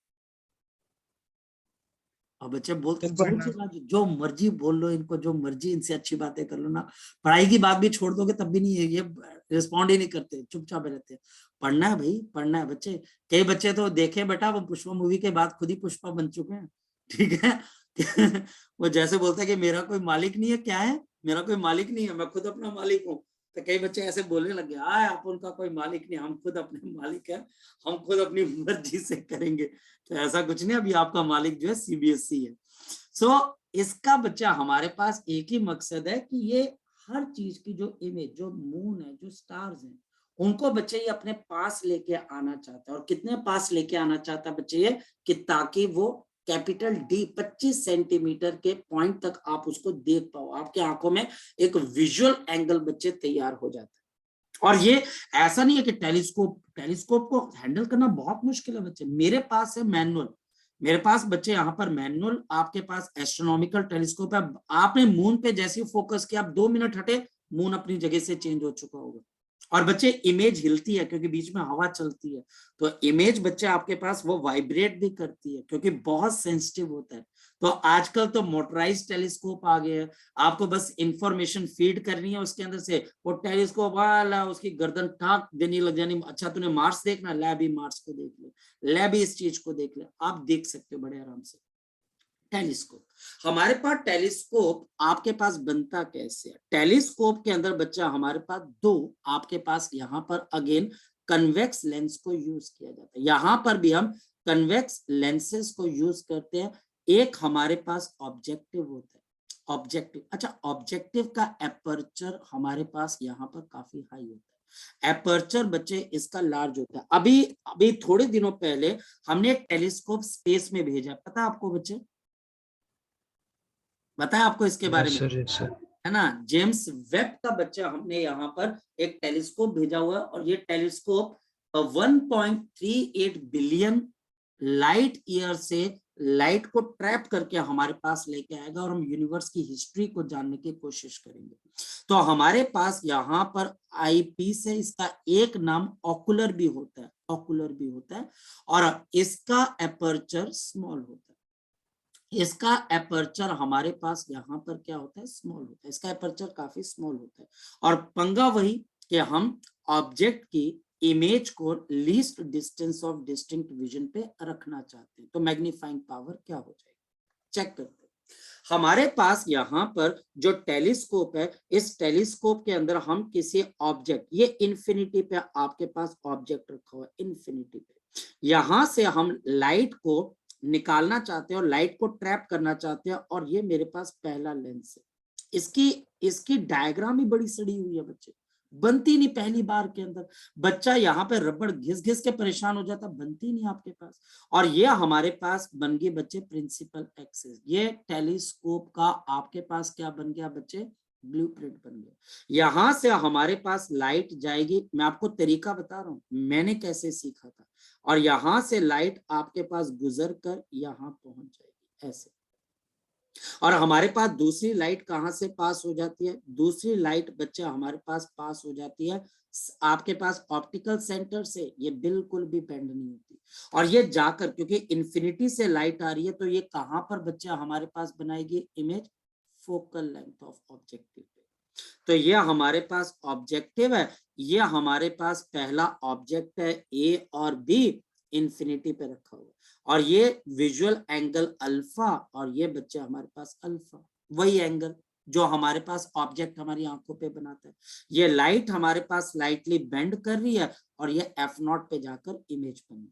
और बच्चे बोलते जो मर्जी बोल लो इनको, जो मर्जी इनसे अच्छी बातें कर लो ना, पढ़ाई की बात भी छोड़ दोगे तब भी नहीं है, ये रिस्पॉन्ड ही नहीं करते, चुपचाप रहते हैं। पढ़ना है भाई, पढ़ना है बच्चे। कई बच्चे तो देखे बेटा वो पुष्पा मूवी के बाद खुद ही पुष्पा बन चुके हैं, ठीक है। वो जैसे बोलते हैं कि मेरा कोई मालिक नहीं है, क्या है, मेरा कोई मालिक नहीं है, मैं खुद अपना मालिक हूँ। तो कई बच्चे ऐसे बोलने लगे, आए आप उनका कोई मालिक नहीं, हम खुद अपने मालिक है, हम खुद अपनी मर्जी से करेंगे। तो ऐसा कुछ नहीं, अभी आपका मालिक जो है सीबीएसई है। सो इसका बच्चा हमारे पास एक ही मकसद है कि ये हर चीज की जो इमेज, जो मून है, जो स्टार्स हैं, उनको बच्चे ये अपने पास लेके आना चाहता है। और कितने पास लेके आना चाहता है बच्चे ये, कि ताकि वो कैपिटल डी 25 सेंटीमीटर के पॉइंट तक आप उसको देख पाओ, आपके आंखों में एक विजुअल एंगल बच्चे तैयार हो जाता है। और ये ऐसा नहीं है कि टेलीस्कोप को हैंडल करना बहुत मुश्किल है बच्चे। मेरे पास है मैनुअल, मेरे पास बच्चे यहाँ पर मैनुअल, आपके पास एस्ट्रोनॉमिकल टेलीस्कोप है। आपने मून पे जैसे ही फोकस किया, आप 2 मिनट हटे, मून अपनी जगह से चेंज हो चुका होगा। और बच्चे इमेज हिलती है क्योंकि बीच में हवा चलती है, तो इमेज बच्चे आपके पास वो वाइब्रेट भी करती है क्योंकि बहुत सेंसिटिव होता है। तो आजकल तो मोटराइज टेलीस्कोप आ गए हैं, आपको बस इंफॉर्मेशन फीड करनी है उसके अंदर से, वो टेलीस्कोप वाला उसकी गर्दन टाक देने लग जानी, अच्छा तूने मार्स देखना, ले भी मार्स को देख ले, ले भी इस चीज को देख ले, आप देख सकते हो बड़े आराम से। टेलीस्कोप, हमारे पास टेलीस्कोप आपके पास बनता कैसे है? टेलीस्कोप के अंदर बच्चा हमारे पास दो, आपके पास यहाँ पर अगेन कन्वेक्स लेंस को यूज किया जाता है। यहाँ पर भी हम कन्वेक्स लेंसेज को यूज करते हैं। एक हमारे पास ऑब्जेक्टिव होता है, ऑब्जेक्टिव, अच्छा ऑब्जेक्टिव का एपर्चर हमारे पास यहाँ पर काफी हाई होता है। एपर्चर बच्चे इसका लार्ज होता है। अभी अभी थोड़े दिनों पहले हमने एक टेलीस्कोप स्पेस में भेजा, पता है आपको बच्चे, बताया आपको इसके बारे में, है ना? जेम्स वेब का बच्चा हमने यहाँ पर एक टेलीस्कोप भेजा हुआ है, और ये टेलीस्कोप 1.38 बिलियन लाइट ईयर से लाइट को ट्रैप करके हमारे पास लेके आएगा, और हम यूनिवर्स की हिस्ट्री को जानने की कोशिश करेंगे। तो हमारे पास यहाँ पर आईपीस है, इसका एक नाम ऑकुलर भी होता है, ऑकुलर भी होता है, और इसका एपर्चर स्मॉल होता है। इसका एपर्चर हमारे पास यहाँ पर क्या होता है, स्मॉल होता है, इसका एपर्चर काफी स्मॉल होता है। और पंगा वही कि हम ऑब्जेक्ट की इमेज को least distance of distinct vision पे रखना चाहते हैं, तो मैग्नीफाइंग पावर क्या हो जाएगी, चेक करते हैं। हमारे पास यहाँ पर जो टेलीस्कोप है, इस टेलीस्कोप के अंदर हम किसी ऑब्जेक्ट, ये इन्फिनिटी पे आपके पास ऑब्जेक्ट रखा हुआ है, इन्फिनिटी पे, यहां से हम लाइट को निकालना चाहते हैं और लाइट को ट्रैप करना चाहते हैं, और ये मेरे पास पहला लेंस है। इसकी डायग्राम ही बड़ी सड़ी हुई है बच्चे, बनती नहीं पहली बार के अंदर। बच्चा यहाँ पे रबड़ घिस घिस के परेशान हो जाता, बनती नहीं आपके पास। और ये हमारे पास बन गए बच्चे प्रिंसिपल एक्सिस, ये टेलीस्कोप का आपके पास क्या बन गया बच्चे, ब्लूप्रिंट बन गया। यहां से हमारे पास लाइट जाएगी, मैं आपको तरीका बता रहा हूं, मैंने कैसे सीखा था। और यहां से लाइट आपके पास गुजर कर यहां पहुंच जाएगी ऐसे। और हमारे पास दूसरी लाइट कहां से पास हो जाती है, दूसरी लाइट बच्चा हमारे पास पास हो जाती है आपके पास ऑप्टिकल सेंटर से, ये बिल्कुल भी बेंड नहीं होती। और ये जाकर, क्योंकि इंफिनिटी से लाइट आ रही है, तो ये कहां पर बच्चा हमारे पास बनाएगी image, focal length of objective पे। तो ये हमारे पास ऑब्जेक्टिव है, ये हमारे पास पहला ऑब्जेक्ट है, ए और बी इंफिनिटी पे रखा हुआ, और ये विजुअल एंगल अल्फा, और ये बच्चे हमारे पास अल्फा, वही एंगल जो हमारे पास ऑब्जेक्ट हमारी आंखों पे बनाता है। ये लाइट हमारे पास स्लाइटली बेंड कर रही है, और ये F0 पे जाकर इमेज बन गई,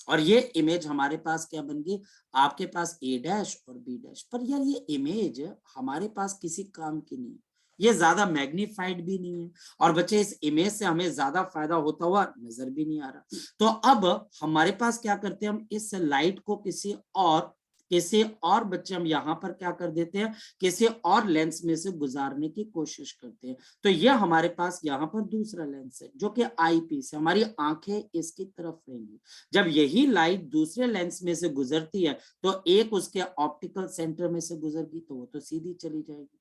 और ये इमेज हमारे पास क्या बन गई, आपके पास A डैश और B डैश। पर यार ये इमेज हमारे पास किसी काम की नहीं, ये ज्यादा मैग्नीफाइड भी नहीं है, और बच्चे इस इमेज से हमें ज्यादा फायदा होता हुआ नजर भी नहीं आ रहा। तो अब हमारे पास क्या करते हैं, हम इस लाइट को किसी और किसी और बच्चे हम यहाँ पर क्या कर देते हैं, किसी और लेंस में से गुजारने की कोशिश करते हैं। तो ये हमारे पास यहाँ पर दूसरा लेंस है जो कि आई पीस है, हमारी आंखें इसकी तरफ रहेंगी। जब यही लाइट दूसरे लेंस में से गुजरती है तो एक उसके ऑप्टिकल सेंटर में से गुजरगी तो वो तो सीधी चली जाएगी,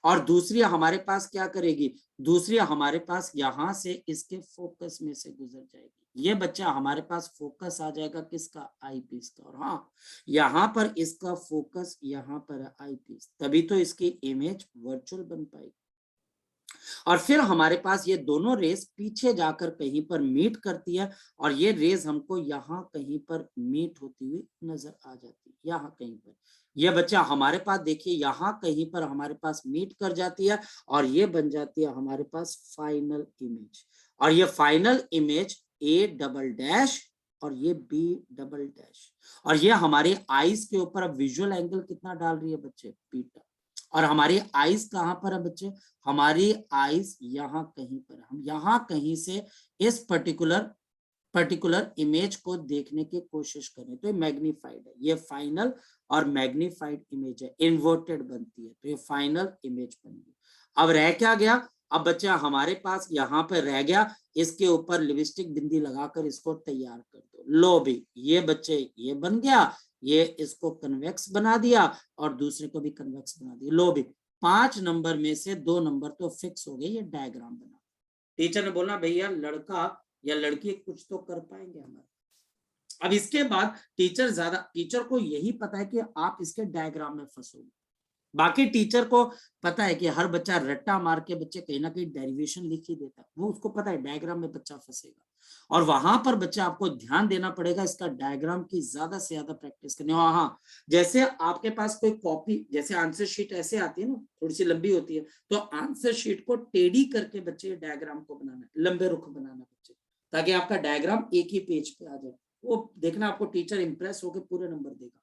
और दूसरी हमारे पास क्या करेगी, दूसरी हमारे पास यहां से इसके फोकस में से गुजर जाएगी। ये बच्चा हमारे पास फोकस आ जाएगा किसका, आई पीस का। और हाँ, यहाँ पर इसका फोकस यहाँ पर है आई पीस, तभी तो इसकी इमेज वर्चुअल बन पाएगी। और फिर हमारे पास ये दोनों रेस पीछे जाकर कहीं पर मीट करती है, और ये रेस हमको यहाँ कहीं पर मीट होती हुई नजर आ जाती है, यहाँ कहीं पर। ये बच्चा हमारे पास देखिए यहाँ कहीं पर हमारे पास मीट कर जाती है, और ये बन जाती है हमारे पास फाइनल इमेज। और ये final image A double dash और ये बी डबल डैश, और ये हमारे आईज के ऊपर अब विजुअल एंगल कितना डाल रही है बच्चे, बीटा। और हमारी आईज कहाँ पर है बच्चे, हमारी आईज यहाँ कहीं पर है। हम यहाँ कहीं से इस पर्टिकुलर इमेज को देखने की कोशिश करें तो ये मैग्नीफाइड है, ये फाइनल और मैग्नीफाइड इमेज है, इन्वर्टेड बनती है, तो ये फाइनल इमेज बन गई। अब रह क्या गया, अब बच्चा हमारे पास यहाँ पर रह गया, इसके ऊपर लिपस्टिक बिंदी लगाकर इसको तैयार कर दो। लो भी ये बच्चे ये बन गया, ये इसको कन्वेक्स बना दिया और दूसरे को भी कन्वेक्स बना दिया। लो भी 5 नंबर में से 2 नंबर तो फिक्स हो गए, ये डायग्राम बना। टीचर ने बोला भैया लड़का या लड़की कुछ तो कर पाएंगे हमारे। अब इसके बाद टीचर को यही पता है कि आप इसके डायग्राम में फंसोगे। बाकी टीचर को पता है कि हर बच्चा रट्टा मार के बच्चे कहीं ना कहीं डेरिवेशन लिख ही देता है, वो उसको पता है डायग्राम में बच्चा फंसेगा, और वहां पर बच्चा आपको ध्यान देना पड़ेगा इसका डायग्राम की ज्यादा से ज्यादा प्रैक्टिस करनी। हाँ, जैसे आपके पास कोई कॉपी, जैसे आंसर शीट ऐसे आती है ना, थोड़ी सी लंबी होती है, तो आंसर शीट को टेढ़ी करके बच्चे डायग्राम को बनाना, लंबे रुख बनाना बच्चे, ताकि आपका डायग्राम एक ही पेज पे आ जाए। वो देखना आपको टीचर इंप्रेस होकर पूरे नंबर देगा।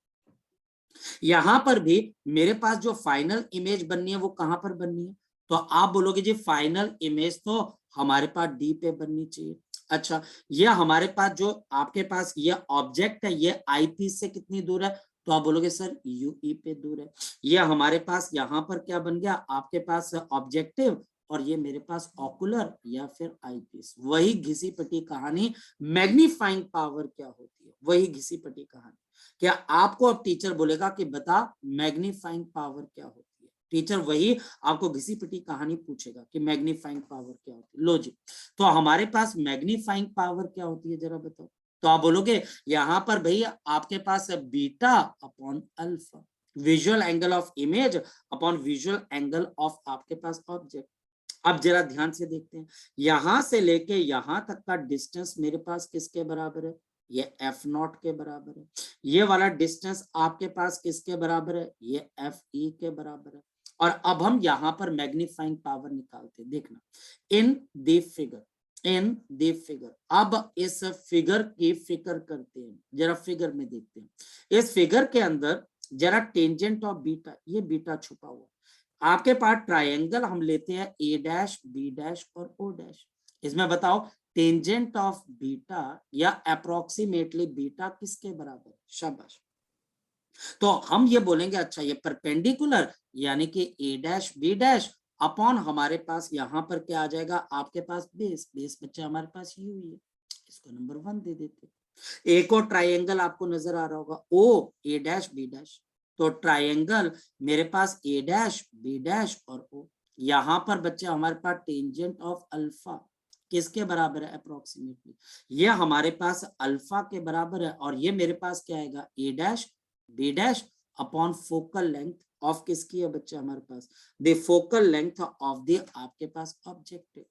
यहां पर भी मेरे पास जो फाइनल इमेज बननी है वो कहां पर बननी है, तो आप बोलोगे जी फाइनल इमेज तो हमारे पास डी पे बननी चाहिए। अच्छा, ये हमारे पास जो आपके पास ये ऑब्जेक्ट है ये आई पीस से कितनी दूर है, तो आप बोलोगे सर यूई पे दूर है। ये हमारे पास यहाँ पर क्या बन गया, आपके पास ऑब्जेक्टिव, और ये मेरे पास ऑकुलर या फिर आई पीस। वही घिसी पिटी कहानी, मैग्नीफाइंग पावर क्या होती है, वही घिसी पिटी कहानी। क्या आपको अब टीचर बोलेगा कि बता मैग्नीफाइंग पावर क्या होती है, टीचर वही आपको घिसी पिटी कहानी पूछेगा कि मैग्नीफाइंग पावर क्या होती है। लो जी, तो हमारे पास मैग्नीफाइंग पावर क्या होती है जरा बताओ, तो आप बोलोगे यहाँ पर भैया आपके पास beta upon alpha, visual angle of image upon visual angle of आपके पास ऑब्जेक्ट। अब जरा ध्यान से देखते हैं, यहां से लेके यहां तक का डिस्टेंस मेरे पास किसके बराबर है, ये एफ नॉट के बराबर है। ये वाला डिस्टेंस आपके पास किसके बराबर है, ये एफ ई के बराबर है। और अब हम यहाँ पर मैग्नीफाइंग पावर निकालते हैं, देखना इन द फिगर। अब इस फिगर की फिक्र करते हैं, जरा फिगर में देखते हैं। इस फिगर के अंदर जरा टेंजेंट ऑफ बीटा, ये बीटा छुपा हुआ, आपके पास ट्रायंगल हम लेते हैं ए डैश बी डैश और ओ डैश। इसमें बताओ टेंजेंट ऑफ बीटा या अप्रोक्सीमेटली बीटा किसके बराबर है, शाबाश। तो हम ये बोलेंगे अच्छा ये परपेंडिकुलर यानी कि ए डैश बी डैश अपॉन हमारे पास यहाँ पर क्या आ जाएगा, आपके पास बेस बच्चा हमारे पास यू ही है, इसको नंबर 1 दे देते। एक और ट्रायंगल आपको नजर आ रहा होगा ओ ए डैश बी डैश, तो ट्रायंगल मेरे पास ए डैश बी डैश और ओ। यहाँ पर बच्चे हमारे पास टेंजेंट ऑफ अल्फा किसके बराबर है, अप्रोक्सीमेटली ये हमारे पास अल्फा के बराबर है, और ये मेरे पास क्या आएगा A dash B dash upon focal length of किसकी है बच्चे हमारे पास, the focal length of the आपके पास ऑब्जेक्टिव।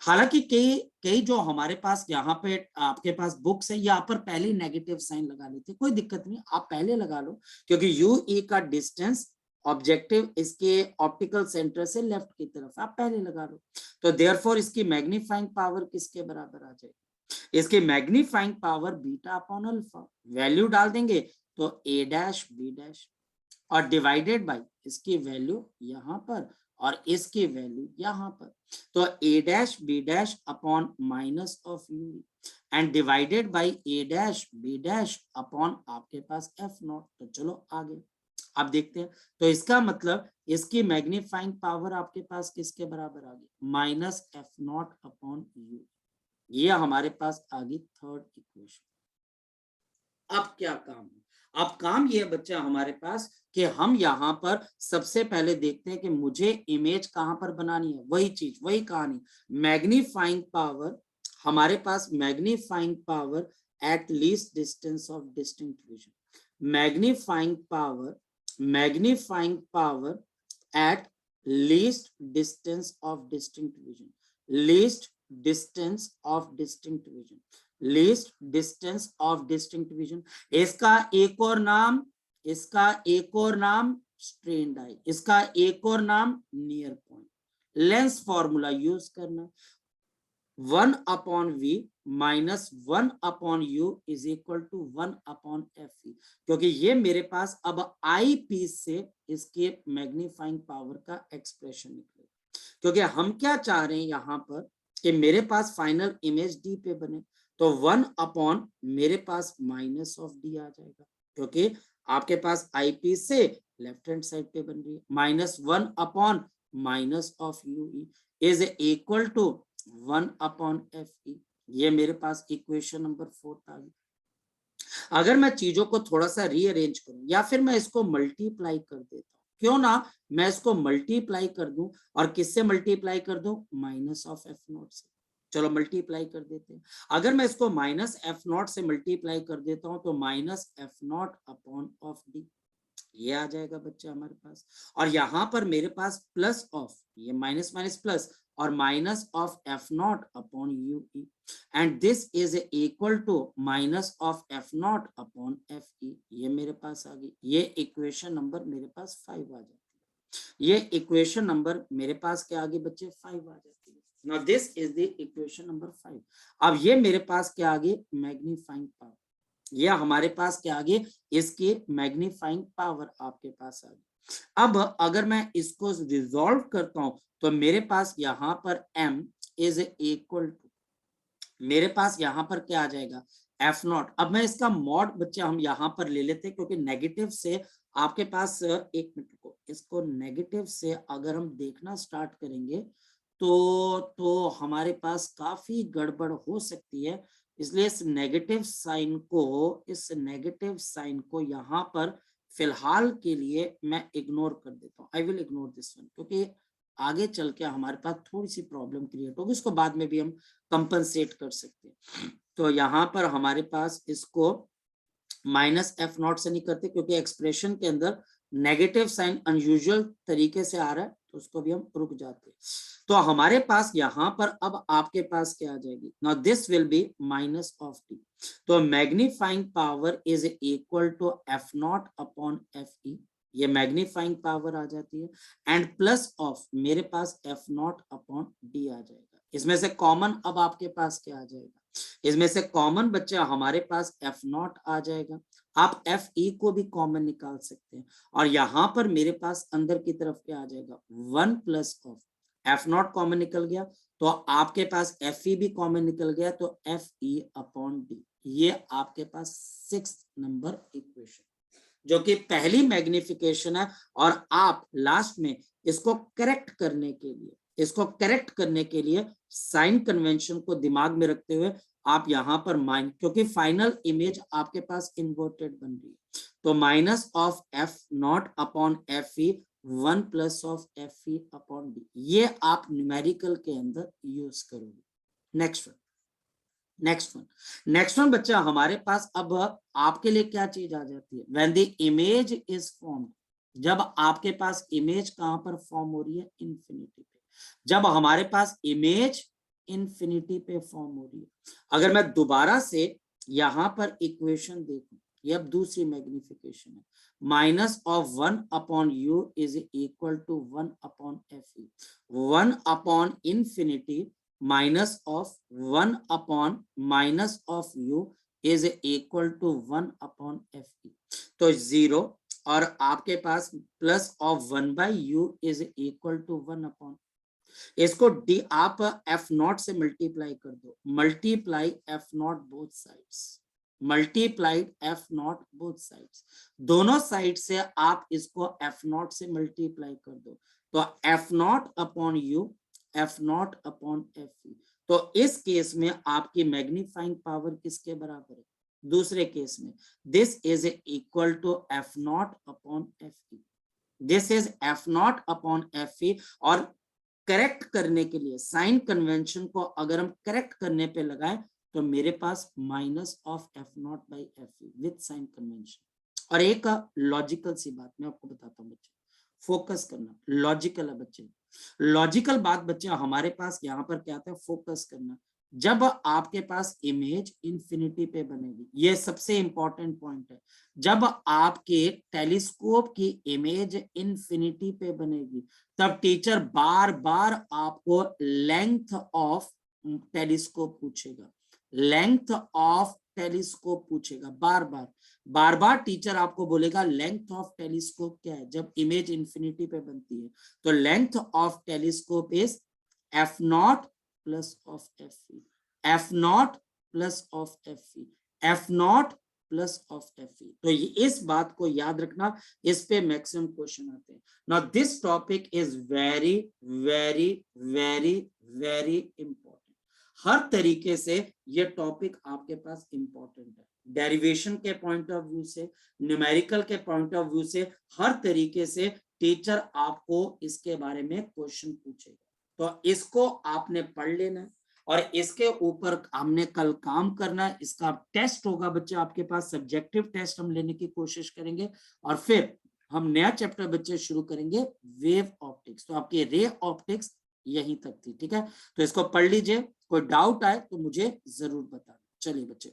हालांकि कई कई जो हमारे पास यहाँ पे आपके पास बुक्स है यहाँ पर पहले नेगेटिव साइन लगा लेते, कोई दिक्कत नहीं, आप पहले लगा लो, क्योंकि यू ई का डिस्टेंस ऑब्जेक्टिव इसके ऑप्टिकल सेंटर से लेफ्ट की तरफ आप पहले लगा लो। तो देयरफॉर इसकी मैग्नीफाइंग पावर किसके बराबर आ जाएगी, इसकी magnifying power beta upon alpha, value डाल देंगे तो ए डैश बी डैश और डिवाइडेड बाय इसकी वैल्यू यहाँ पर और इसकी वैल्यू यहाँ पर, तो A dash B dash upon minus of U, and divided by A dash B dash upon आपके पास एफ नॉट। तो चलो आगे आप देखते हैं, तो इसका मतलब इसकी मैग्नीफाइंग पावर आपके पास किसके बराबर आ गई, minus F not upon you. ये हमारे पास आ गई थर्ड इक्वेशन। अब क्या काम है, अब काम ये बच्चा हमारे पास कि हम यहाँ पर सबसे पहले देखते हैं कि मुझे इमेज कहां पर बनानी है, वही चीज वही कहानी, मैग्नीफाइंग पावर, हमारे पास magnifying power at least distance of distinct vision, magnifying power at least distance of distinct vision, least distance of distinct vision, least distance of distinct vision. इसका एक और नाम, इसका एक और नाम स्ट्रेन्ड आई, इसका एक और नाम near point. Lens formula use करना, 1 upon v minus 1 upon you is equal to 1 upon F e, क्योंकि ये मेरे पास अब आई पीस से इसके मैग्नीफाइंग पावर का एक्सप्रेशन निकले, क्योंकि हम क्या चाह रहे हैं यहाँ पर कि मेरे पास फाइनल इमेज डी पे बने, तो 1 अपॉन मेरे पास माइनस ऑफ डी आ जाएगा, क्योंकि आपके पास आई पीस से लेफ्ट हैंड साइड पे बन रही है, minus 1 upon minus of u is equal to 1 upon F E. ये मेरे पास इक्वेशन नंबर 4 आ गई। अगर मैं चीजों को थोड़ा सा रीअरेंज करूं या फिर मैं इसको मल्टीप्लाई कर देता हूं, क्यों ना मैं इसको मल्टीप्लाई कर दूं, और किससे मल्टीप्लाई कर दूं, माइनस ऑफ एफ नॉट से। चलो मल्टीप्लाई कर देते हैं, अगर मैं इसको माइनस एफ नॉट से मल्टीप्लाई कर देता हूं तो minus F not upon of D, ये आ जाएगा बच्चा हमारे पास। और यहाँ पर मेरे पास प्लस ऑफ, ये माइनस माइनस प्लस, और minus of F not upon u e, and this is equal to minus of F not upon F E. ये मेरे पास आ गई, ये इक्वेशन नंबर मेरे पास 5 आ जाती है। ये इक्वेशन नंबर मेरे पास क्या आ गई बच्चे, 5 आ जाती है। Now this is the equation number 5। अब ये मेरे पास क्या आ गई, मैग्नीफाइंग पावर, ये हमारे पास क्या आ गई, इसकी मैग्नीफाइंग पावर आपके पास आ गई। अब अगर मैं इसको रिजॉल्व करता हूं तो मेरे पास यहाँ पर m इज इक्वल टू, मेरे पास यहाँ पर क्या आ जाएगा, एफ नॉट। अब मैं इसका मॉड बच्चे हम यहाँ पर ले लेते हैं, क्योंकि नेगेटिव से आपके पास, एक मिनट को, इसको नेगेटिव से अगर हम देखना स्टार्ट करेंगे तो हमारे पास काफी गड़बड़ हो सकती है, इसलिए इस नेगेटिव साइन को यहाँ पर फिलहाल के लिए मैं इग्नोर कर देता हूँ। I will ignore this one, क्योंकि आगे चल के हमारे पास थोड़ी सी प्रॉब्लम क्रिएट होगी, उसको बाद में भी हम कंपनसेट कर सकते हैं। तो यहाँ पर हमारे पास इसको माइनस एफ नॉट से नहीं करते, क्योंकि एक्सप्रेशन के अंदर नेगेटिव साइन अनयूजुअल तरीके से आ रहा है, तो उसको भी हम रुक जाते हैं। तो हमारे पास यहाँ पर अब आपके पास क्या आ जाएगी, now this will be minus of T, तो magnifying power is equal to F not upon F E, ये मैग्नीफाइंग पावर आ जाती है, एंड प्लस ऑफ मेरे पास एफ नॉट अपॉन डी आ जाएगा। इसमें से कॉमन अब आपके पास क्या आ जाएगा, इसमें से कॉमन बच्चा हमारे पास एफ नॉट आ जाएगा, आप एफ ई को भी कॉमन निकाल सकते हैं, और यहाँ पर मेरे पास अंदर की तरफ क्या आ जाएगा, 1 plus of F not common निकल गया, तो आपके पास एफ ई भी कॉमन निकल गया, तो एफ ई अपॉन डी। ये आपके पास 6th नंबर इक्वेशन, जो कि पहली मैग्निफिकेशन है, और आप लास्ट में इसको करेक्ट करने के लिए, इसको करेक्ट करने के लिए साइन कन्वेंशन को दिमाग में रखते हुए आप यहाँ पर क्योंकि फाइनल इमेज आपके पास इन्वर्टेड बन रही है, तो minus of F not upon F E 1 plus of F E upon D, ये आप न्यूमेरिकल के अंदर यूज करोगे। नेक्स्ट वन बच्चा हमारे पास अब आपके लिए क्या चीज आ जाती है, when the image is formed, जब आपके पास इमेज कहां पर फॉर्म हो रही है, इंफिनिटी पे, जब हमारे पास इमेज इंफिनिटी पे फॉर्म हो रही है। अगर मैं दोबारा से यहां पर इक्वेशन देखूं, ये अब दूसरी मैग्निफिकेशन है, minus of 1 upon you is equal to 1 upon F E, 1 upon infinity minus of 1 upon minus of u is equal to 1 upon F E, तो 0, और आपके पास plus of 1 by U is equal to 1 upon, इसको डी आप F naught से multiply कर दो, multiply F naught both sides, multiplied F naught both sides, दोनों साइड से आप इसको एफ नॉट से मल्टीप्लाई कर दो, तो F not upon you, F not upon F E. तो इस केस में आपकी मैग्नीफाइंग पावर किसके बराबर है? दूसरे केस में this is equal to F not upon F e, this is f not upon F e. और करेक्ट करने के लिए साइन कन्वेंशन को अगर हम करेक्ट करने पे लगाएं तो मेरे पास minus of F naught by F E with sign convention. और एक लॉजिकल सी बात मैं आपको बताता हूँ बच्चे, फोकस करना, लॉजिकल है बच्चे, लॉजिकल बात बच्चे हमारे पास यहाँ पर क्या आता है, फोकस करना। जब आपके पास इमेज इंफिनिटी पे बनेगी, ये सबसे इंपॉर्टेंट पॉइंट है, जब आपके टेलीस्कोप की इमेज इंफिनिटी पे बनेगी तब टीचर बार बार आपको लेंथ ऑफ टेलीस्कोप पूछेगा, लेंथ ऑफ टेलीस्कोप पूछेगा, बार बार टीचर आपको बोलेगा लेंथ ऑफ टेलीस्कोप क्या है जब इमेज इंफिनिटी पे बनती है। तो length of telescope is f not plus of F E, F not plus of F E, F not plus of F E. तो इस बात को याद रखना, इस पे मैक्सिमम क्वेश्चन आते हैं। Now this topic is very very very very important, हर तरीके से ये टॉपिक आपके पास इंपॉर्टेंट है, डेरिवेशन के पॉइंट ऑफ व्यू से, न्यूमेरिकल के पॉइंट ऑफ व्यू से, हर तरीके से टीचर आपको इसके बारे में क्वेश्चन पूछेगा। तो इसको आपने पढ़ लेना है और इसके ऊपर हमने कल काम करना है। इसका टेस्ट होगा बच्चे आपके पास, सब्जेक्टिव टेस्ट हम लेने की कोशिश करेंगे और फिर हम नया चैप्टर बच्चे शुरू करेंगे वेव ऑप्टिक्स। तो आपकी रे ऑप्टिक्स यहीं तक थी, ठीक है। तो इसको पढ़ लीजिए, कोई डाउट आए तो मुझे जरूर बताना। चलिए बच्चे।